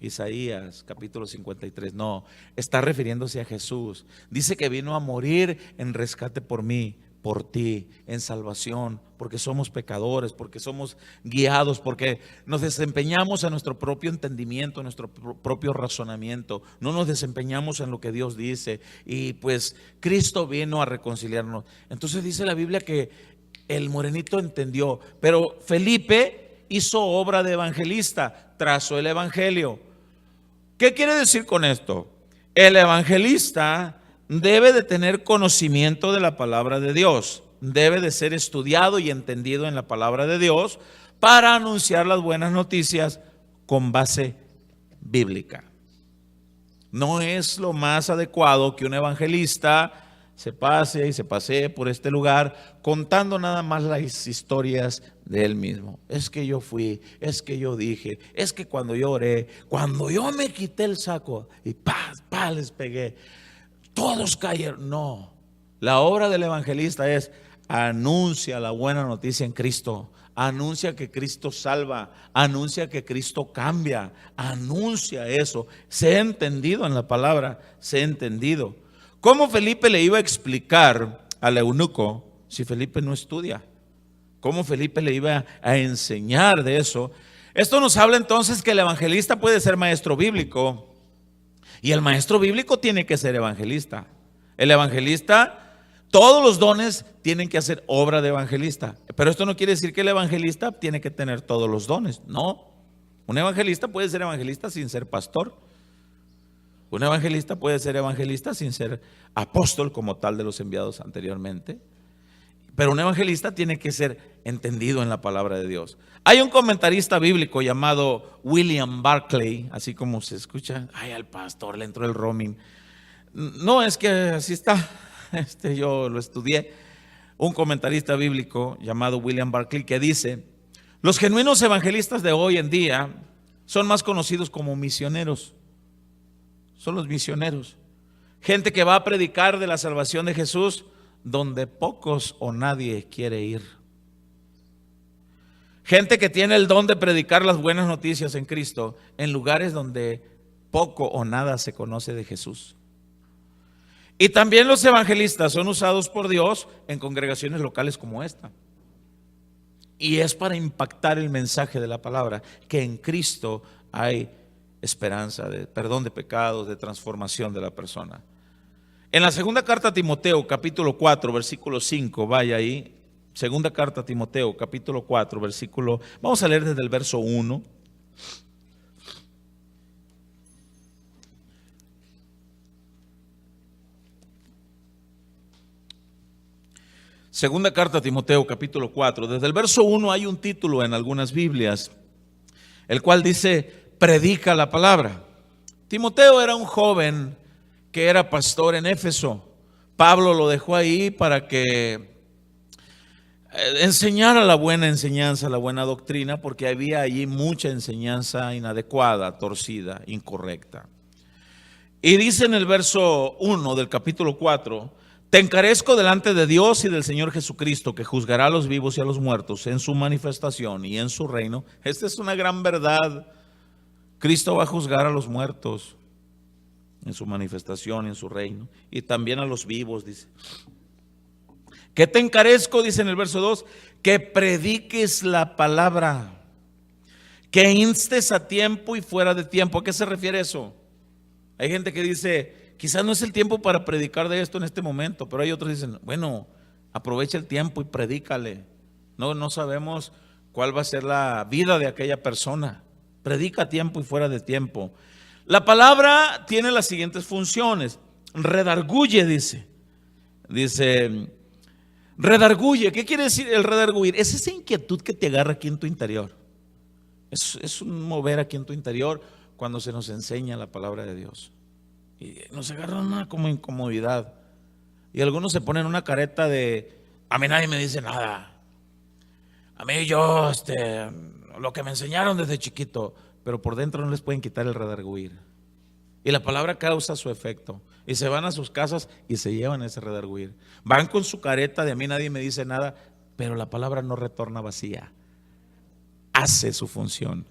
Isaías, capítulo 53. No, está refiriéndose a Jesús. Dice que vino a morir en rescate por mí, por ti en salvación, porque somos pecadores, porque somos guiados, porque nos desempeñamos en nuestro propio entendimiento, en nuestro propio razonamiento, no nos desempeñamos en lo que Dios dice, y pues Cristo vino a reconciliarnos. Entonces dice la Biblia que el morenito entendió, pero Felipe hizo obra de evangelista, trazó el evangelio. ¿Qué quiere decir con esto? El evangelista debe de tener conocimiento de la palabra de Dios, debe de ser estudiado y entendido en la palabra de Dios para anunciar las buenas noticias con base bíblica. No es lo más adecuado que un evangelista se pase y se pasee por este lugar contando nada más las historias de él mismo. Es que yo fui, es que yo dije, es que cuando yo oré, cuando yo me quité el saco y les pegué, todos cayeron. No, la obra del evangelista es anuncia la buena noticia en Cristo, anuncia que Cristo salva, anuncia que Cristo cambia, anuncia eso. Sé entendido en la palabra, sé entendido. ¿Cómo Felipe le iba a explicar al eunuco si Felipe no estudia? ¿Cómo Felipe le iba a enseñar de eso? Esto nos habla entonces que el evangelista puede ser maestro bíblico. Y el maestro bíblico tiene que ser evangelista. El evangelista, todos los dones tienen que hacer obra de evangelista. Pero esto no quiere decir que el evangelista tiene que tener todos los dones. No. Un evangelista puede ser evangelista sin ser pastor. Un evangelista puede ser evangelista sin ser apóstol como tal de los enviados anteriormente. Pero un evangelista tiene que ser entendido en la palabra de Dios. Hay un comentarista bíblico llamado William Barclay, así como se escucha, ay, al pastor le entró el roaming. No, es que así está, yo lo estudié. Un comentarista bíblico llamado William Barclay que dice: los genuinos evangelistas de hoy en día son más conocidos como misioneros. Son los misioneros. Gente que va a predicar de la salvación de Jesús donde pocos o nadie quiere ir. Gente que tiene el don de predicar las buenas noticias en Cristo en lugares donde poco o nada se conoce de Jesús. Y también los evangelistas son usados por Dios en congregaciones locales como esta. Y es para impactar el mensaje de la palabra, que en Cristo hay esperanza de perdón de pecados, de transformación de la persona. En la segunda carta a Timoteo, capítulo 4, versículo 5, vaya ahí. Segunda carta a Timoteo, capítulo 4, versículo, vamos a leer desde el verso 1. Segunda carta a Timoteo, capítulo 4, desde el verso 1 hay un título en algunas Biblias, el cual dice, predica la palabra. Timoteo era un joven que era pastor en Éfeso. Pablo lo dejó ahí para que enseñara la buena enseñanza, la buena doctrina, porque había allí mucha enseñanza inadecuada, torcida, incorrecta. Y dice en el verso 1 del capítulo 4, te encarezco delante de Dios y del Señor Jesucristo, que juzgará a los vivos y a los muertos en su manifestación y en su reino. Esta es una gran verdad. Cristo va a juzgar a los muertos en su manifestación, en su reino, y también a los vivos, dice. Que te encarezco, dice en el verso 2, que prediques la palabra, que instes a tiempo y fuera de tiempo. ¿A qué se refiere eso? Hay gente que dice, quizás no es el tiempo para predicar de esto en este momento, pero hay otros que dicen, bueno, aprovecha el tiempo y predícale. No sabemos cuál va a ser la vida de aquella persona. Predica a tiempo y fuera de tiempo. La palabra tiene las siguientes funciones. Redarguye, dice. Redarguye. ¿Qué quiere decir el redarguir? Es esa inquietud que te agarra aquí en tu interior. Es un mover aquí en tu interior cuando se nos enseña la palabra de Dios. Y nos agarra una como incomodidad. Y algunos se ponen una careta de, a mí nadie me dice nada. A mí lo que me enseñaron desde chiquito. Pero por dentro no les pueden quitar el redarguir. Y la palabra causa su efecto. Y se van a sus casas y se llevan ese redarguir. Van con su careta de a mí nadie me dice nada, pero la palabra no retorna vacía. Hace su función.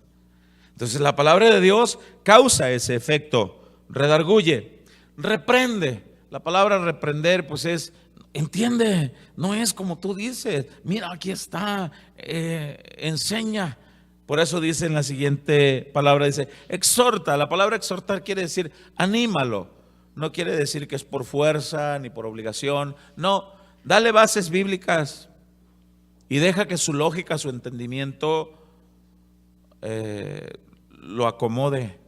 Entonces la palabra de Dios causa ese efecto. Redarguye, reprende. La palabra reprender pues es, entiende, no es como tú dices, mira aquí está, enseña. Por eso dice en la siguiente palabra, dice, exhorta. La palabra exhortar quiere decir anímalo. No quiere decir que es por fuerza ni por obligación. No, dale bases bíblicas y deja que su lógica, su entendimiento lo acomode.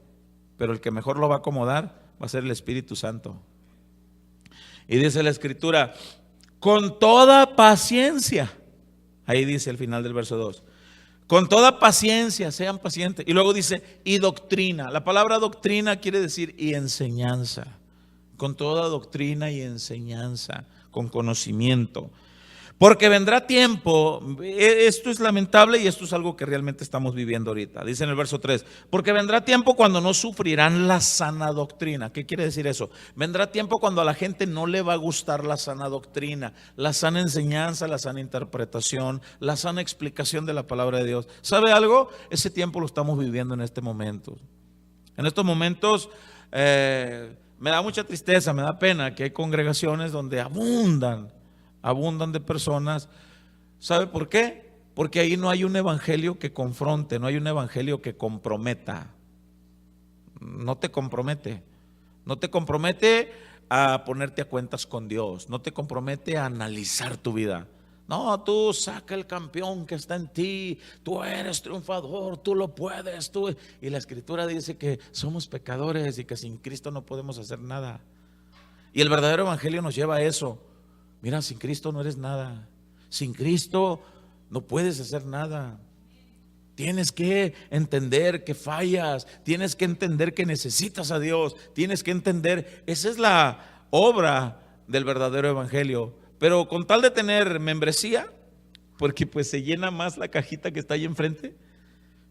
Pero el que mejor lo va a acomodar va a ser el Espíritu Santo. Y dice la Escritura, con toda paciencia. Ahí dice el final del verso 2. Con toda paciencia, sean pacientes. Y luego dice, y doctrina. La palabra doctrina quiere decir y enseñanza. Con toda doctrina y enseñanza, con conocimiento. Porque vendrá tiempo, esto es lamentable y esto es algo que realmente estamos viviendo ahorita. Dice en el verso 3, porque vendrá tiempo cuando no sufrirán la sana doctrina. ¿Qué quiere decir eso? Vendrá tiempo cuando a la gente no le va a gustar la sana doctrina, la sana enseñanza, la sana interpretación, la sana explicación de la palabra de Dios. ¿Sabe algo? Ese tiempo lo estamos viviendo en este momento. En estos momentos me da mucha tristeza, me da pena que hay congregaciones donde abundan de personas. ¿Sabe por qué? Porque ahí no hay un evangelio que confronte, no hay un evangelio que comprometa. No te compromete. No te compromete a ponerte a cuentas con Dios. No te compromete a analizar tu vida. No, tú saca el campeón que está en ti. Tú eres triunfador, tú lo puedes. Y la Escritura dice que somos pecadores y que sin Cristo no podemos hacer nada. Y el verdadero evangelio nos lleva a eso. Mira, sin Cristo no eres nada. Sin Cristo no puedes hacer nada. Tienes que entender que fallas. Tienes que entender que necesitas a Dios. Tienes que entender, esa es la obra del verdadero evangelio. Pero con tal de tener membresía, porque pues se llena más la cajita que está ahí enfrente,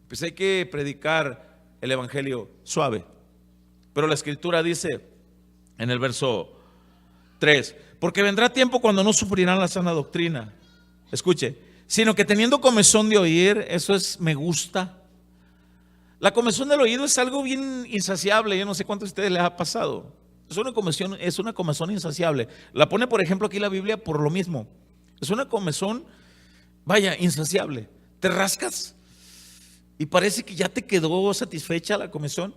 pues hay que predicar el evangelio suave. Pero la Escritura dice en el verso 3, porque vendrá tiempo cuando no sufrirán la sana doctrina. Escuche, sino que teniendo comezón de oír, eso es me gusta. La comezón del oído es algo bien insaciable. Yo no sé cuánto a ustedes les ha pasado. Es una comezón insaciable. La pone por ejemplo aquí la Biblia por lo mismo. Es una comezón, vaya, insaciable. Te rascas y parece que ya te quedó satisfecha la comezón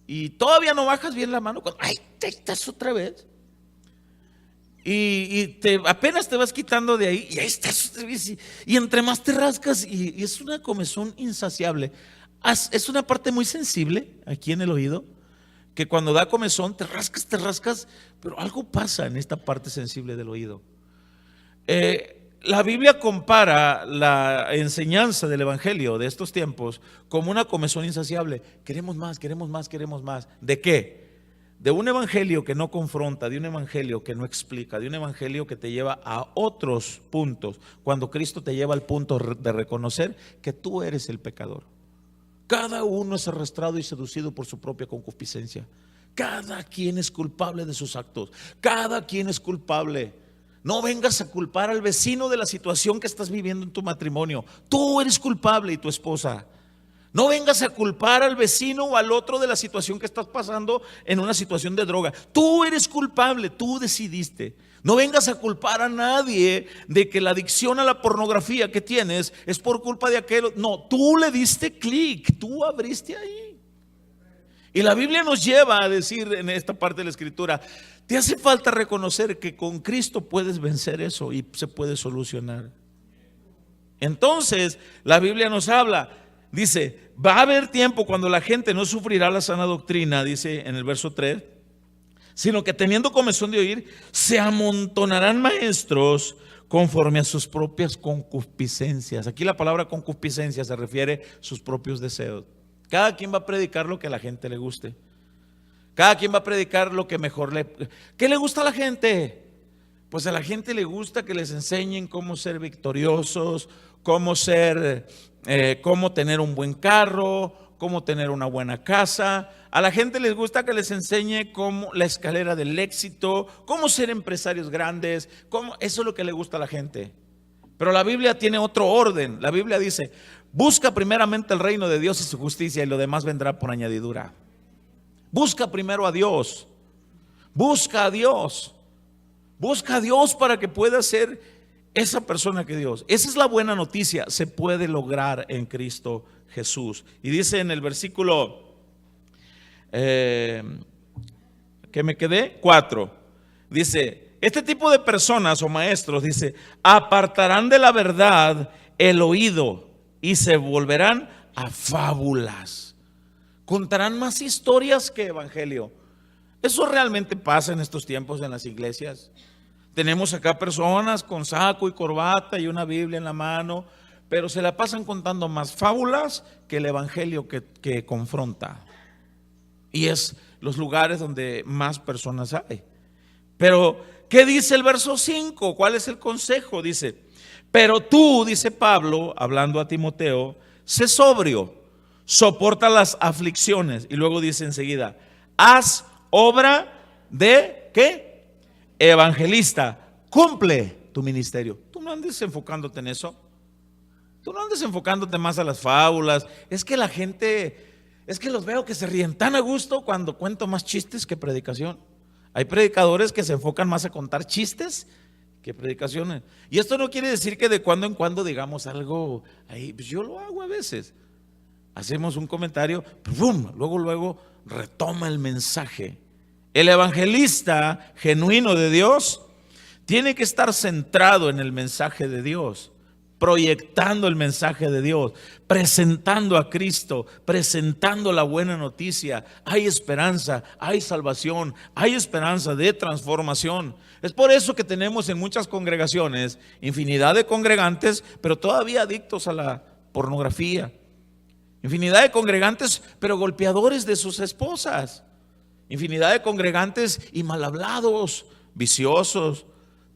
y todavía no bajas bien la mano cuando, ay, te estás otra vez. Y apenas te vas quitando de ahí y ahí estás otra vez. Y entre más te rascas y es una comezón insaciable. Es una parte muy sensible aquí en el oído, que cuando da comezón te rascas, pero algo pasa en esta parte sensible del oído. La Biblia compara la enseñanza del evangelio de estos tiempos como una comezón insaciable. Queremos más, queremos más, queremos más. ¿De qué? De un evangelio que no confronta, de un evangelio que no explica, de un evangelio que te lleva a otros puntos, cuando Cristo te lleva al punto de reconocer que tú eres el pecador. Cada uno es arrastrado y seducido por su propia concupiscencia. Cada quien es culpable de sus actos. Cada quien es culpable. No vengas a culpar al vecino de la situación que estás viviendo en tu matrimonio. Tú eres culpable y tu esposa. No vengas a culpar al vecino o al otro de la situación que estás pasando en una situación de droga. Tú eres culpable, tú decidiste. No vengas a culpar a nadie de que la adicción a la pornografía que tienes es por culpa de aquel. No, tú le diste clic, tú abriste ahí. Y la Biblia nos lleva a decir en esta parte de la Escritura, te hace falta reconocer que con Cristo puedes vencer eso y se puede solucionar. Entonces, la Biblia nos habla, dice, va a haber tiempo cuando la gente no sufrirá la sana doctrina, dice en el verso 3, sino que teniendo comezón de oír, se amontonarán maestros conforme a sus propias concupiscencias. Aquí la palabra concupiscencia se refiere a sus propios deseos. Cada quien va a predicar lo que a la gente le guste. Cada quien va a predicar lo que mejor ¿Qué le gusta a la gente? Pues a la gente le gusta que les enseñen cómo ser victoriosos, cómo tener un buen carro, cómo tener una buena casa. A la gente les gusta que les enseñe cómo la escalera del éxito, cómo ser empresarios grandes, eso es lo que le gusta a la gente. Pero la Biblia tiene otro orden. La Biblia dice, busca primeramente el reino de Dios y su justicia y lo demás vendrá por añadidura. Busca primero a Dios. Busca a Dios. Busca a Dios para que pueda ser esa persona que Dios. Esa es la buena noticia. Se puede lograr en Cristo Jesús. Y dice en el versículo que me quedé, 4. Dice, este tipo de personas o maestros, dice, apartarán de la verdad el oído y se volverán a fábulas. Contarán más historias que evangelio. Eso realmente pasa en estos tiempos en las iglesias. Tenemos acá personas con saco y corbata y una Biblia en la mano, pero se la pasan contando más fábulas que el evangelio que confronta. Y es los lugares donde más personas hay. Pero, ¿qué dice el verso 5? ¿Cuál es el consejo? Dice, pero tú, dice Pablo, hablando a Timoteo, sé sobrio, soporta las aflicciones. Y luego dice enseguida, haz obra de, ¿qué? Evangelista, cumple tu ministerio. Tú no andes enfocándote en eso. Tú no andes enfocándote más a las fábulas. Es que la gente, es que los veo que se ríen tan a gusto cuando cuento más chistes que predicación. Hay predicadores que se enfocan más a contar chistes que predicaciones. Y esto no quiere decir que de cuando en cuando digamos algo ahí. Pues yo lo hago a veces. Hacemos un comentario, ¡pum! Luego retoma el mensaje. El evangelista genuino de Dios tiene que estar centrado en el mensaje de Dios, proyectando el mensaje de Dios, presentando a Cristo, presentando la buena noticia. Hay esperanza, hay salvación, hay esperanza de transformación. Es por eso que tenemos en muchas congregaciones infinidad de congregantes, pero todavía adictos a la pornografía. Infinidad de congregantes, pero golpeadores de sus esposas. Infinidad de congregantes y mal hablados, viciosos,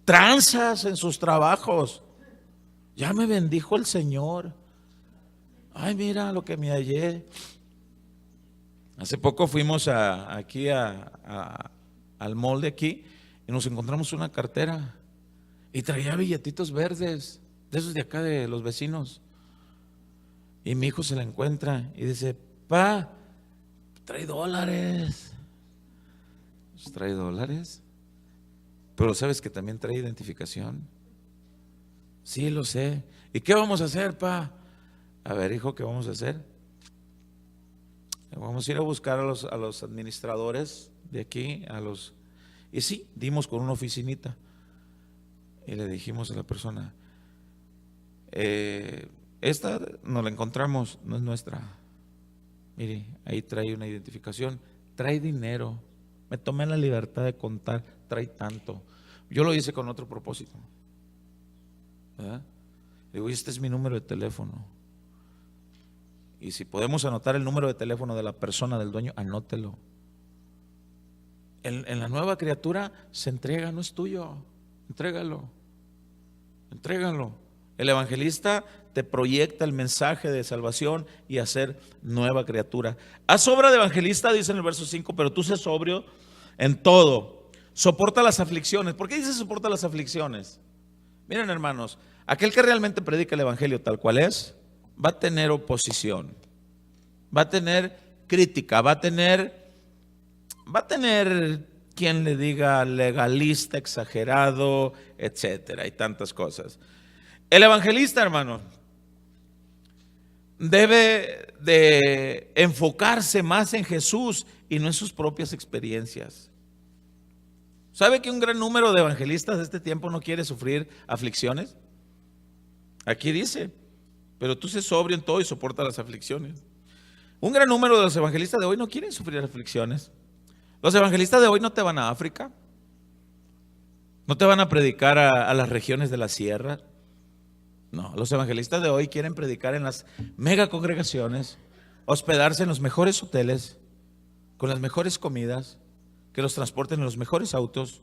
tranzas en sus trabajos. Ya me bendijo el Señor. Ay, mira lo que me hallé. Hace poco fuimos aquí al mall de aquí y nos encontramos una cartera y traía billetitos verdes, de esos de acá de los vecinos. Y mi hijo se la encuentra y dice, pa, trae dólares. Trae dólares, pero ¿sabes que también trae identificación? Sí, lo sé. ¿Y qué vamos a hacer, pa? A ver, hijo, ¿qué vamos a hacer? Vamos a ir a buscar a los administradores de aquí, y sí, dimos con una oficinita y le dijimos a la persona, esta nos la encontramos, no es nuestra. Mire, ahí trae una identificación, trae dinero. Me tomé la libertad de contar, trae tanto. Yo lo hice con otro propósito, ¿verdad? Digo, este es mi número de teléfono. Y si podemos anotar el número de teléfono de la persona, del dueño, anótelo. En la nueva criatura se entrega, no es tuyo. Entrégalo. El evangelista te proyecta el mensaje de salvación y hacer nueva criatura. Haz obra de evangelista, dice en el verso 5, pero tú sé sobrio en todo. Soporta las aflicciones. ¿Por qué dice soporta las aflicciones? Miren, hermanos, aquel que realmente predica el evangelio tal cual es, va a tener oposición, va a tener crítica, va a tener quien le diga legalista, exagerado, etcétera, y tantas cosas. El evangelista, hermano, debe de enfocarse más en Jesús y no en sus propias experiencias. ¿Sabe que un gran número de evangelistas de este tiempo no quiere sufrir aflicciones? Aquí dice, pero tú sé sobrio en todo y soporta las aflicciones. Un gran número de los evangelistas de hoy no quieren sufrir aflicciones. Los evangelistas de hoy no te van a África, no te van a predicar a las regiones de la sierra. No, los evangelistas de hoy quieren predicar en las mega congregaciones, hospedarse en los mejores hoteles, con las mejores comidas, que los transporten en los mejores autos.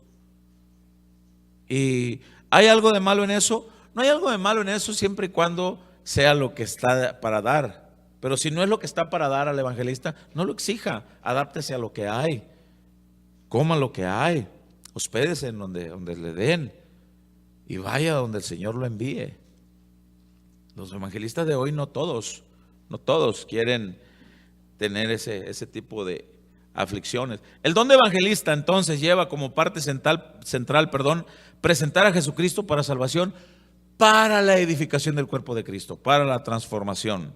¿Y hay algo de malo en eso? No hay algo de malo en eso siempre y cuando sea lo que está para dar. Pero si no es lo que está para dar al evangelista, no lo exija, adáptese a lo que hay, coma lo que hay, hospédese en donde le den y vaya donde el Señor lo envíe. Los evangelistas de hoy no todos quieren tener ese tipo de aflicciones. El don de evangelista entonces lleva como parte central, presentar a Jesucristo para salvación, para la edificación del cuerpo de Cristo, para la transformación.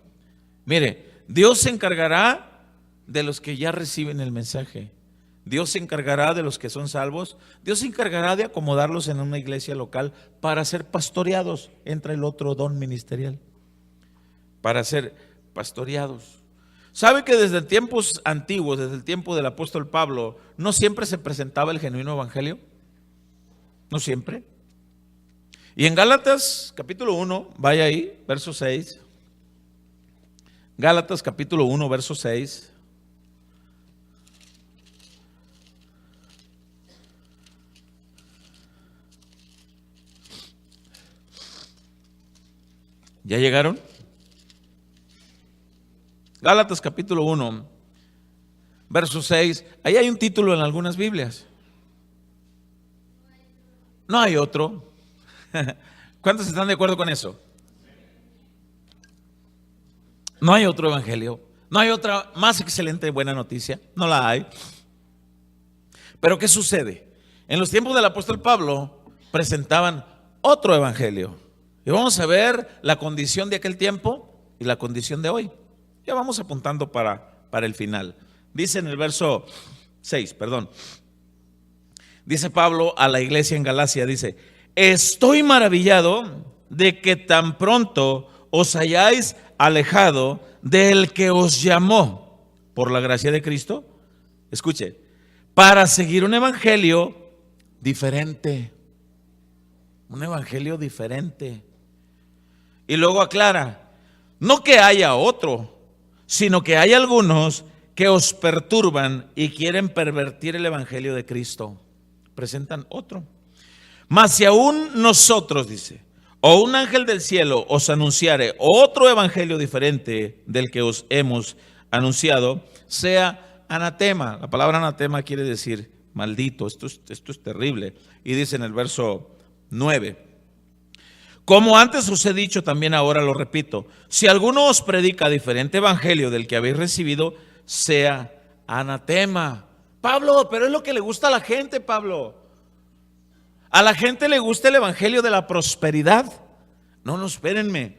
Mire, Dios se encargará de los que ya reciben el mensaje. Dios se encargará de los que son salvos. Dios se encargará de acomodarlos en una iglesia local para ser pastoreados. Entra el otro don ministerial, para ser pastoreados. ¿Sabe que desde tiempos antiguos, desde el tiempo del apóstol Pablo, no siempre se presentaba el genuino evangelio? No siempre. Y en Gálatas capítulo 1, vaya ahí, verso 6. Gálatas capítulo 1, verso 6. ¿Ya llegaron? Gálatas capítulo 1, verso 6. Ahí hay un título en algunas Biblias. No hay otro. ¿Cuántos están de acuerdo con eso? No hay otro evangelio. No hay otra más excelente buena noticia. No la hay. Pero ¿qué sucede? En los tiempos del apóstol Pablo presentaban otro evangelio. Y vamos a ver la condición de aquel tiempo y la condición de hoy. Ya vamos apuntando para el final. Dice en el verso 6, dice Pablo a la iglesia en Galacia, dice: estoy maravillado de que tan pronto os hayáis alejado del que os llamó por la gracia de Cristo. Escuche, para seguir un evangelio diferente. Un evangelio diferente. Y luego aclara, no que haya otro, sino que hay algunos que os perturban y quieren pervertir el evangelio de Cristo. Presentan otro. Mas si aún nosotros, dice, o un ángel del cielo os anunciare otro evangelio diferente del que os hemos anunciado, sea anatema. La palabra anatema quiere decir maldito. Esto es terrible. Y dice en el verso 9: como antes os he dicho, también ahora lo repito, si alguno os predica diferente evangelio del que habéis recibido, sea anatema. Pablo, pero es lo que le gusta a la gente, Pablo. A la gente le gusta el evangelio de la prosperidad. No, espérenme.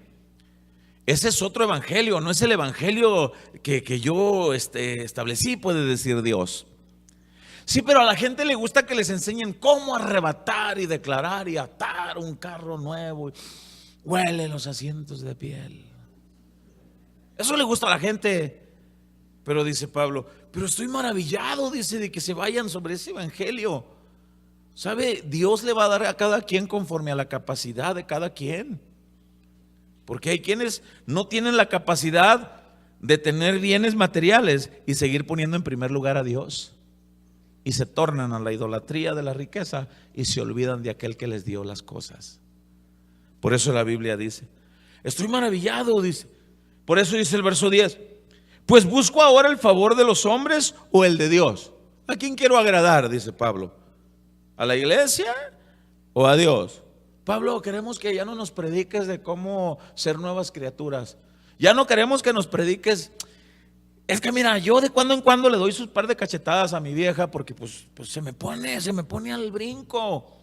Ese es otro evangelio, no es el evangelio que yo establecí, puede decir Dios. Sí, pero a la gente le gusta que les enseñen cómo arrebatar y declarar y atar un carro nuevo. Huele los asientos de piel. Eso le gusta a la gente. Pero dice Pablo, pero estoy maravillado, dice, de que se vayan sobre ese evangelio. ¿Sabe? Dios le va a dar a cada quien conforme a la capacidad de cada quien. Porque hay quienes no tienen la capacidad de tener bienes materiales y seguir poniendo en primer lugar a Dios. Y se tornan a la idolatría de la riqueza y se olvidan de aquel que les dio las cosas. Por eso la Biblia dice, estoy maravillado, dice. Por eso dice el verso 10, pues busco ahora el favor de los hombres o el de Dios. ¿A quién quiero agradar? Dice Pablo. ¿A la iglesia o a Dios? Pablo, queremos que ya no nos prediques de cómo ser nuevas criaturas. Ya no queremos que nos prediques. Es que mira, yo de cuando en cuando le doy sus par de cachetadas a mi vieja porque pues se me pone al brinco.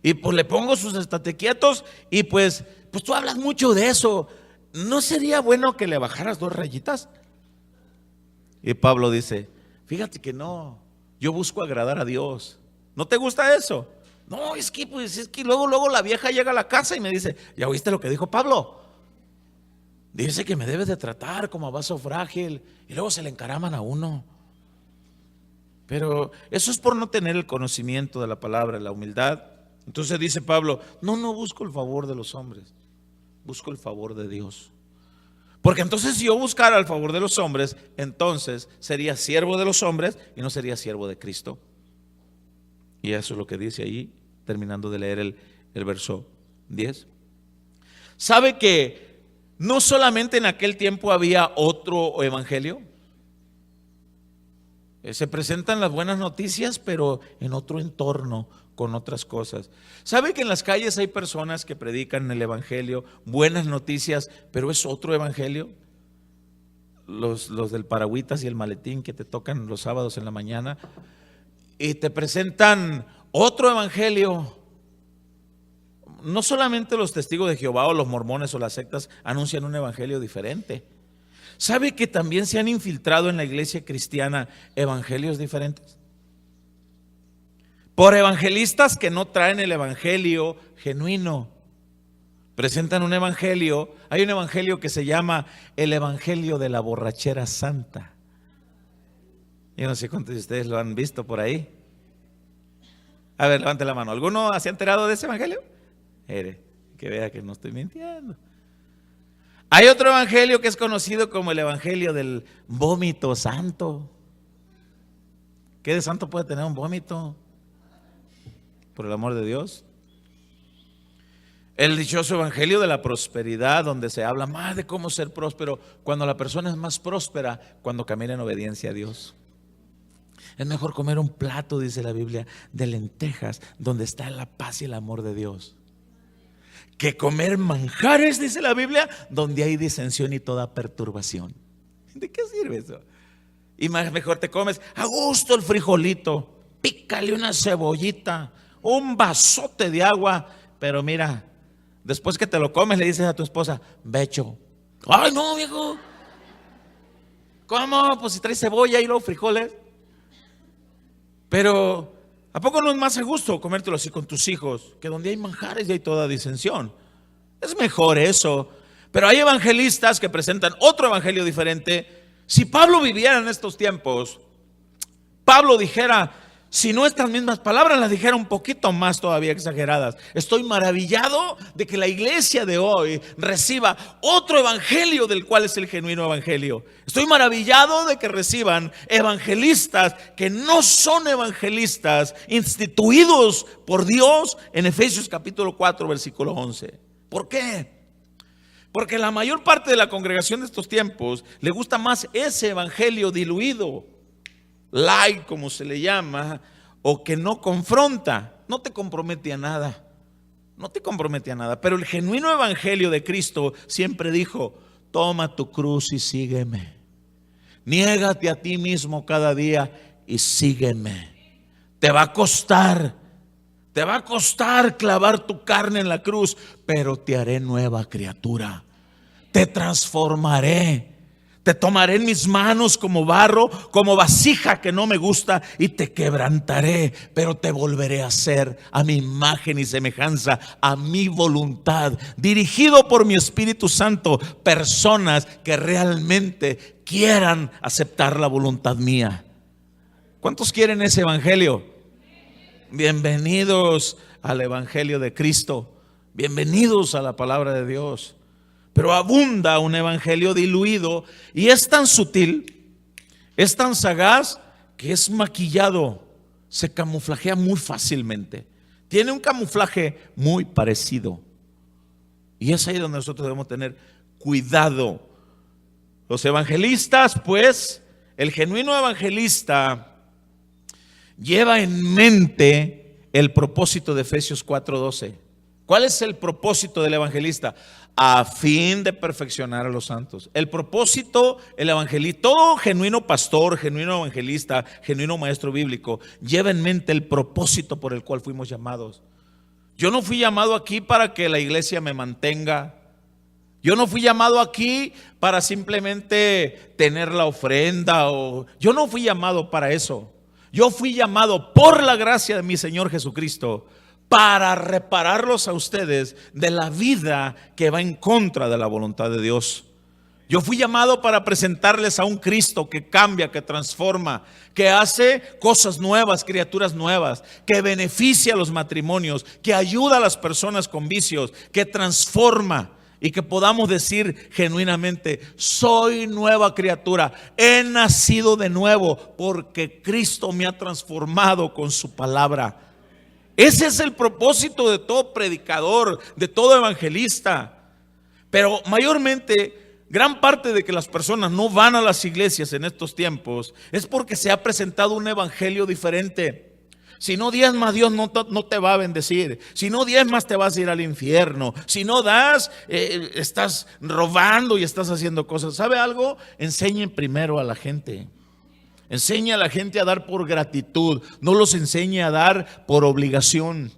Y pues le pongo sus estate quietos y pues tú hablas mucho de eso. ¿No sería bueno que le bajaras 2 rayitas? Y Pablo dice, fíjate que no, yo busco agradar a Dios. ¿No te gusta eso? No, es que luego la vieja llega a la casa y me dice, ¿ya oíste lo que dijo Pablo? Dice que me debes de tratar como a vaso frágil. Y luego se le encaraman a uno. Pero eso es por no tener el conocimiento de la palabra, la humildad. Entonces dice Pablo, no busco el favor de los hombres, busco el favor de Dios. Porque entonces si yo buscara el favor de los hombres, entonces sería siervo de los hombres y no sería siervo de Cristo. Y eso es lo que dice ahí, terminando de leer el verso 10. ¿Sabe que no solamente en aquel tiempo había otro evangelio? Se presentan las buenas noticias, pero en otro entorno, con otras cosas. ¿Sabe que en las calles hay personas que predican el evangelio, buenas noticias, pero es otro evangelio? los del paragüitas y el maletín que te tocan los sábados en la mañana y te presentan otro evangelio. No solamente los testigos de Jehová o los mormones o las sectas anuncian un evangelio diferente. ¿Sabe que también se han infiltrado en la iglesia cristiana evangelios diferentes? Por evangelistas que no traen el evangelio genuino. Presentan un evangelio. Hay un evangelio que se llama el evangelio de la borrachera santa. Yo no sé cuántos de ustedes lo han visto por ahí. A ver, levante la mano. ¿Alguno se ha enterado de ese evangelio? Que vea que no estoy mintiendo. Hay otro evangelio que es conocido como el evangelio del vómito santo. ¿Qué de santo puede tener un vómito? Por el amor de Dios. El dichoso evangelio de la prosperidad, donde se habla más de cómo ser próspero, cuando la persona es más próspera, cuando camina en obediencia a Dios. Es mejor comer un plato, dice la Biblia, de lentejas, donde está la paz y el amor de Dios, que comer manjares, dice la Biblia, donde hay disensión y toda perturbación. ¿De qué sirve eso? Y más mejor te comes a gusto el frijolito, pícale una cebollita, un vasote de agua, pero mira, después que te lo comes le dices a tu esposa, becho. Ay no, viejo, ¿cómo? Pues si traes cebolla y luego frijoles. Pero ¿a poco no es más a gusto comértelo así con tus hijos? Que donde hay manjares y hay toda disensión. Es mejor eso. Pero hay evangelistas que presentan otro evangelio diferente. Si Pablo viviera en estos tiempos, Pablo dijera, si no estas mismas palabras, las dijera un poquito más todavía exageradas. Estoy maravillado de que la iglesia de hoy reciba otro evangelio del cual es el genuino evangelio. Estoy maravillado de que reciban evangelistas que no son evangelistas instituidos por Dios en Efesios capítulo 4 versículo 11. ¿Por qué? Porque la mayor parte de la congregación de estos tiempos le gusta más ese evangelio diluido, light como se le llama, o que no confronta, no te compromete a nada, no te compromete a nada. Pero el genuino evangelio de Cristo siempre dijo, toma tu cruz y sígueme, niégate a ti mismo cada día y sígueme. Te va a costar clavar tu carne en la cruz, pero te haré nueva criatura, te transformaré. Te tomaré en mis manos como barro, como vasija que no me gusta, y te quebrantaré, pero te volveré a hacer a mi imagen y semejanza, a mi voluntad, dirigido por mi Espíritu Santo, personas que realmente quieran aceptar la voluntad mía. ¿Cuántos quieren ese evangelio? Bienvenidos al evangelio de Cristo, bienvenidos a la palabra de Dios. Pero abunda un evangelio diluido y es tan sutil, es tan sagaz que es maquillado, se camuflajea muy fácilmente. Tiene un camuflaje muy parecido. Y es ahí donde nosotros debemos tener cuidado. Los evangelistas, pues, el genuino evangelista lleva en mente el propósito de Efesios 4:12. ¿Cuál es el propósito del evangelista? A fin de perfeccionar a los santos. El propósito, el evangelista, todo genuino pastor, genuino evangelista, genuino maestro bíblico, lleva en mente el propósito por el cual fuimos llamados. Yo no fui llamado aquí para que la iglesia me mantenga. Yo no fui llamado aquí para simplemente tener la ofrenda. Yo no fui llamado para eso. Yo fui llamado por la gracia de mi Señor Jesucristo para repararlos a ustedes de la vida que va en contra de la voluntad de Dios. Yo fui llamado para presentarles a un Cristo que cambia, que transforma, que hace cosas nuevas, criaturas nuevas, que beneficia a los matrimonios, que ayuda a las personas con vicios, que transforma y que podamos decir genuinamente, soy nueva criatura, he nacido de nuevo porque Cristo me ha transformado con su palabra. Ese es el propósito de todo predicador, de todo evangelista. Pero mayormente, gran parte de que las personas no van a las iglesias en estos tiempos es porque se ha presentado un evangelio diferente. Si no diezmas, Dios no te va a bendecir. Si no diezmas, te vas a ir al infierno. Si no das, estás robando y estás haciendo cosas. ¿Sabe algo? Enseñen primero a la gente. Enseña a la gente a dar por gratitud. No los enseñe a dar por obligación.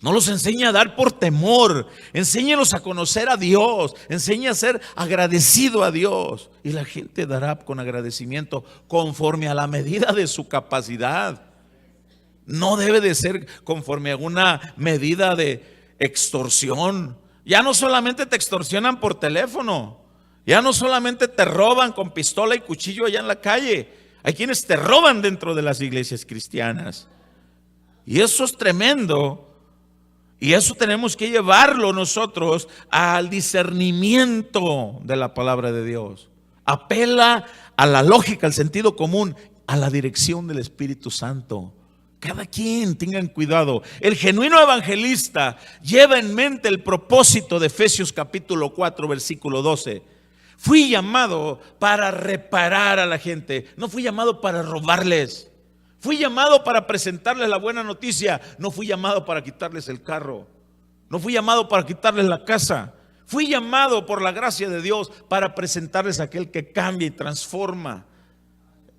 No los enseñe a dar por temor. Enséñelos a conocer a Dios. Enseña a ser agradecido a Dios. Y la gente dará con agradecimiento conforme a la medida de su capacidad. No debe de ser conforme a una medida de extorsión. Ya no solamente te extorsionan por teléfono. Ya no solamente te roban con pistola y cuchillo allá en la calle. Hay quienes te roban dentro de las iglesias cristianas. Y eso es tremendo. Y eso tenemos que llevarlo nosotros al discernimiento de la palabra de Dios. Apela a la lógica, al sentido común, a la dirección del Espíritu Santo. Cada quien tengan cuidado. El genuino evangelista lleva en mente el propósito de Efesios capítulo 4 versículo 12. Fui llamado para reparar a la gente. No fui llamado para robarles. Fui llamado para presentarles la buena noticia. No fui llamado para quitarles el carro. No fui llamado para quitarles la casa. Fui llamado por la gracia de Dios para presentarles a aquel que cambia y transforma.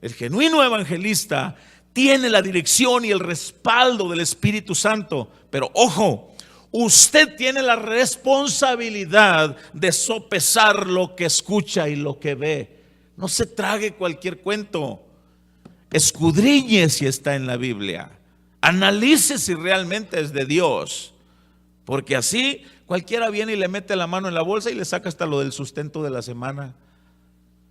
El genuino evangelista tiene la dirección y el respaldo del Espíritu Santo. Pero ojo, usted tiene la responsabilidad de sopesar lo que escucha y lo que ve. No se trague cualquier cuento. Escudriñe si está en la Biblia. Analice si realmente es de Dios. Porque así cualquiera viene y le mete la mano en la bolsa y le saca hasta lo del sustento de la semana.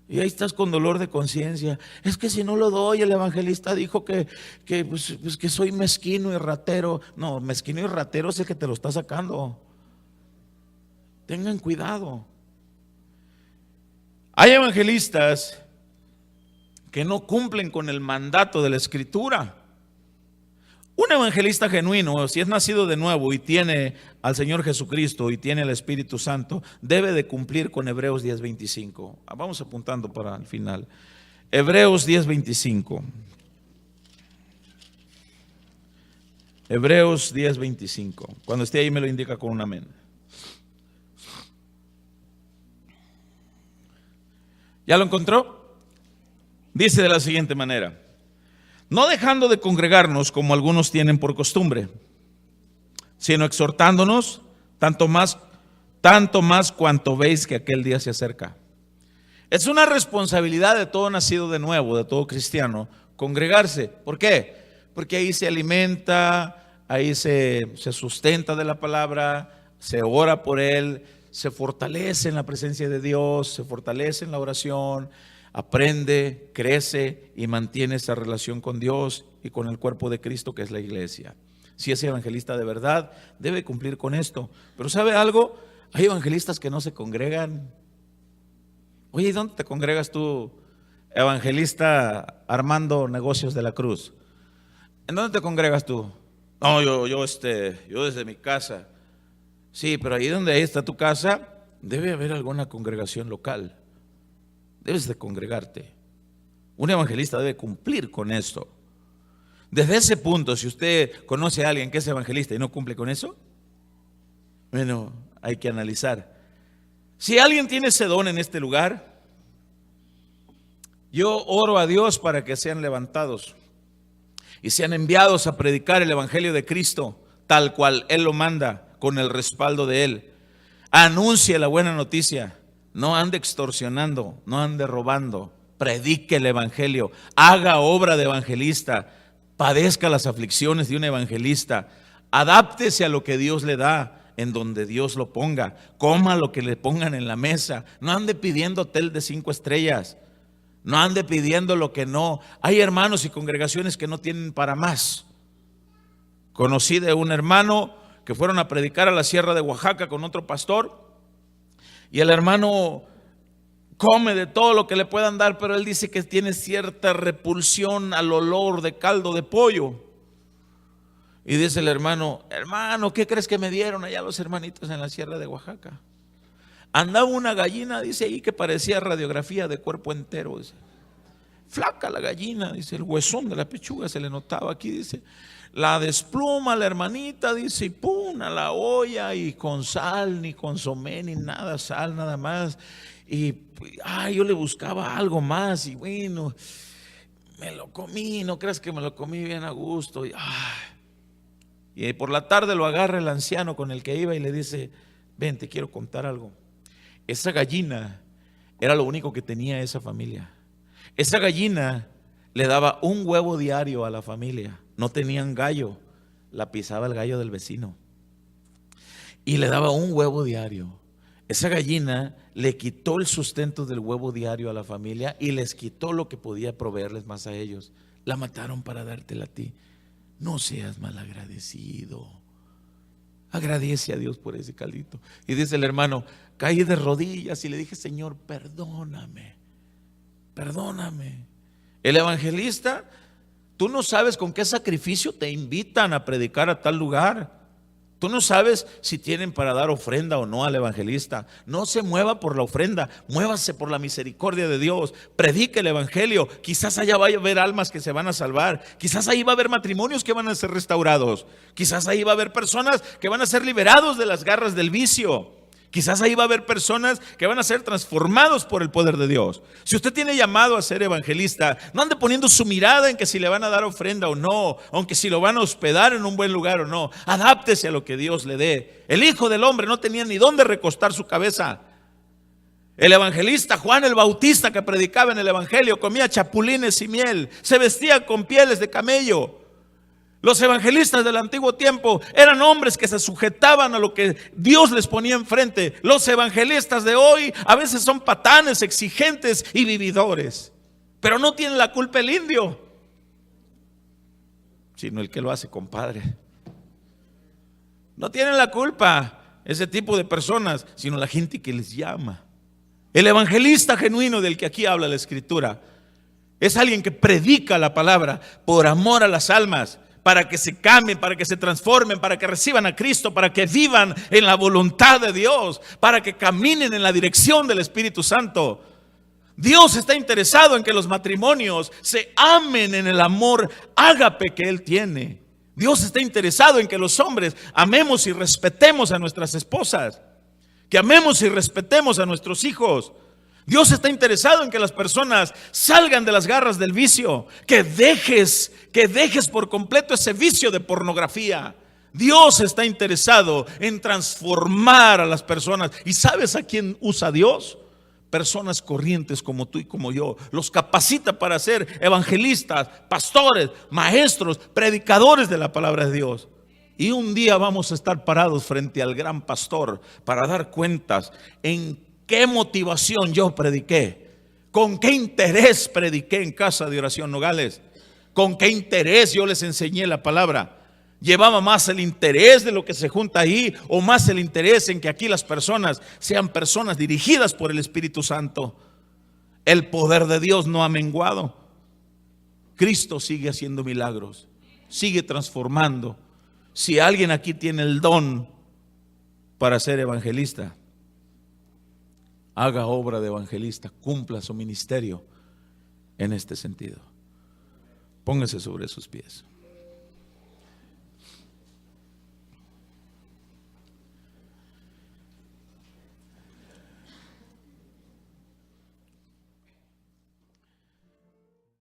Y ahí estás con dolor de conciencia. Es que si no lo doy, el evangelista dijo que soy mezquino y ratero. No, mezquino y ratero es el que te lo está sacando. Tengan cuidado. Hay evangelistas que no cumplen con el mandato de la Escritura. Un evangelista genuino, si es nacido de nuevo y tiene al Señor Jesucristo y tiene el Espíritu Santo, debe de cumplir con Hebreos 10:25. Vamos apuntando para el final. Hebreos 10:25. Hebreos 10:25. Cuando esté ahí me lo indica con un amén. ¿Ya lo encontró? Dice de la siguiente manera: no dejando de congregarnos como algunos tienen por costumbre, sino exhortándonos tanto más cuanto veis que aquel día se acerca. Es una responsabilidad de todo nacido de nuevo, de todo cristiano, congregarse. ¿Por qué? Porque ahí se alimenta, ahí se sustenta de la palabra, se ora por él, se fortalece en la presencia de Dios, se fortalece en la oración, aprende, crece y mantiene esa relación con Dios y con el cuerpo de Cristo, que es la iglesia. Si es evangelista de verdad, debe cumplir con esto. Pero ¿sabe algo? Hay evangelistas que no se congregan. Oye, ¿y dónde te congregas tú, evangelista Armando Negocios de la Cruz? ¿En dónde te congregas tú? No, yo desde mi casa. Sí, pero ahí donde está tu casa, debe haber alguna congregación local. Debes de congregarte. Un evangelista debe cumplir con esto. Desde ese punto, si usted conoce a alguien que es evangelista y no cumple con eso, bueno, hay que analizar. Si alguien tiene ese don en este lugar, yo oro a Dios para que sean levantados y sean enviados a predicar el evangelio de Cristo tal cual Él lo manda, con el respaldo de Él. Anuncie la buena noticia. No ande extorsionando, no ande robando. Predique el evangelio, haga obra de evangelista, padezca las aflicciones de un evangelista, adáptese a lo que Dios le da, en donde Dios lo ponga, coma lo que le pongan en la mesa. No ande pidiendo hotel de 5 estrellas, no ande pidiendo lo que no. Hay hermanos y congregaciones que no tienen para más. Conocí de un hermano que fueron a predicar a la sierra de Oaxaca con otro pastor. Y el hermano come de todo lo que le puedan dar, pero él dice que tiene cierta repulsión al olor de caldo de pollo. Y dice el hermano, ¿qué crees que me dieron allá los hermanitos en la sierra de Oaxaca? Andaba una gallina, dice ahí, que parecía radiografía de cuerpo entero. Dice. flaca la gallina, dice, el huesón de la pechuga se le notaba aquí, dice. La despluma la hermanita, dice, y pum, a la olla, y con sal, ni consomé, ni nada, sal nada más. Y yo le buscaba algo más, y bueno, me lo comí, no creas que me lo comí bien a gusto. Y por la tarde lo agarra el anciano con el que iba y le dice, ven, te quiero contar algo. Esa gallina era lo único que tenía esa familia. Esa gallina le daba un huevo diario a la familia. No tenían gallo, la pisaba el gallo del vecino. Y le daba un huevo diario. Esa gallina le quitó el sustento del huevo diario a la familia y les quitó lo que podía proveerles más a ellos. La mataron para dártela a ti. No seas malagradecido. Agradece a Dios por ese caldito. Y dice el hermano, caí de rodillas y le dije, Señor, perdóname. Perdóname. El evangelista, tú no sabes con qué sacrificio te invitan a predicar a tal lugar. Tú no sabes si tienen para dar ofrenda o no al evangelista. No se mueva por la ofrenda, muévase por la misericordia de Dios. Predique el evangelio. Quizás allá vaya a haber almas que se van a salvar. Quizás ahí va a haber matrimonios que van a ser restaurados. Quizás ahí va a haber personas que van a ser liberados de las garras del vicio. Quizás ahí va a haber personas que van a ser transformados por el poder de Dios. Si usted tiene llamado a ser evangelista, no ande poniendo su mirada en que si le van a dar ofrenda o no, aunque si lo van a hospedar en un buen lugar o no. Adáptese a lo que Dios le dé. El Hijo del Hombre no tenía ni dónde recostar su cabeza. El evangelista Juan el Bautista, que predicaba en el evangelio, comía chapulines y miel, se vestía con pieles de camello. Los evangelistas del antiguo tiempo eran hombres que se sujetaban a lo que Dios les ponía enfrente. Los evangelistas de hoy a veces son patanes, exigentes y vividores. Pero no tiene la culpa el indio, sino el que lo hace, compadre. No tienen la culpa ese tipo de personas, sino la gente que les llama. El evangelista genuino del que aquí habla la Escritura es alguien que predica la palabra por amor a las almas, para que se cambien, para que se transformen, para que reciban a Cristo, para que vivan en la voluntad de Dios, para que caminen en la dirección del Espíritu Santo. Dios está interesado en que los matrimonios se amen en el amor ágape que Él tiene. Dios está interesado en que los hombres amemos y respetemos a nuestras esposas, que amemos y respetemos a nuestros hijos. Dios está interesado en que las personas salgan de las garras del vicio, que dejes por completo ese vicio de pornografía. Dios está interesado en transformar a las personas. ¿Y sabes a quién usa Dios? Personas corrientes como tú y como yo. Los capacita para ser evangelistas, pastores, maestros, predicadores de la palabra de Dios. Y un día vamos a estar parados frente al gran pastor para dar cuentas en ¿qué motivación yo prediqué? ¿Con qué interés prediqué en Casa de Oración Nogales? ¿Con qué interés yo les enseñé la palabra? ¿Llevaba más el interés de lo que se junta ahí o más el interés en que aquí las personas sean personas dirigidas por el Espíritu Santo? El poder de Dios no ha menguado. Cristo sigue haciendo milagros, sigue transformando. Si alguien aquí tiene el don para ser evangelista, haga obra de evangelista, cumpla su ministerio en este sentido. Póngase sobre sus pies.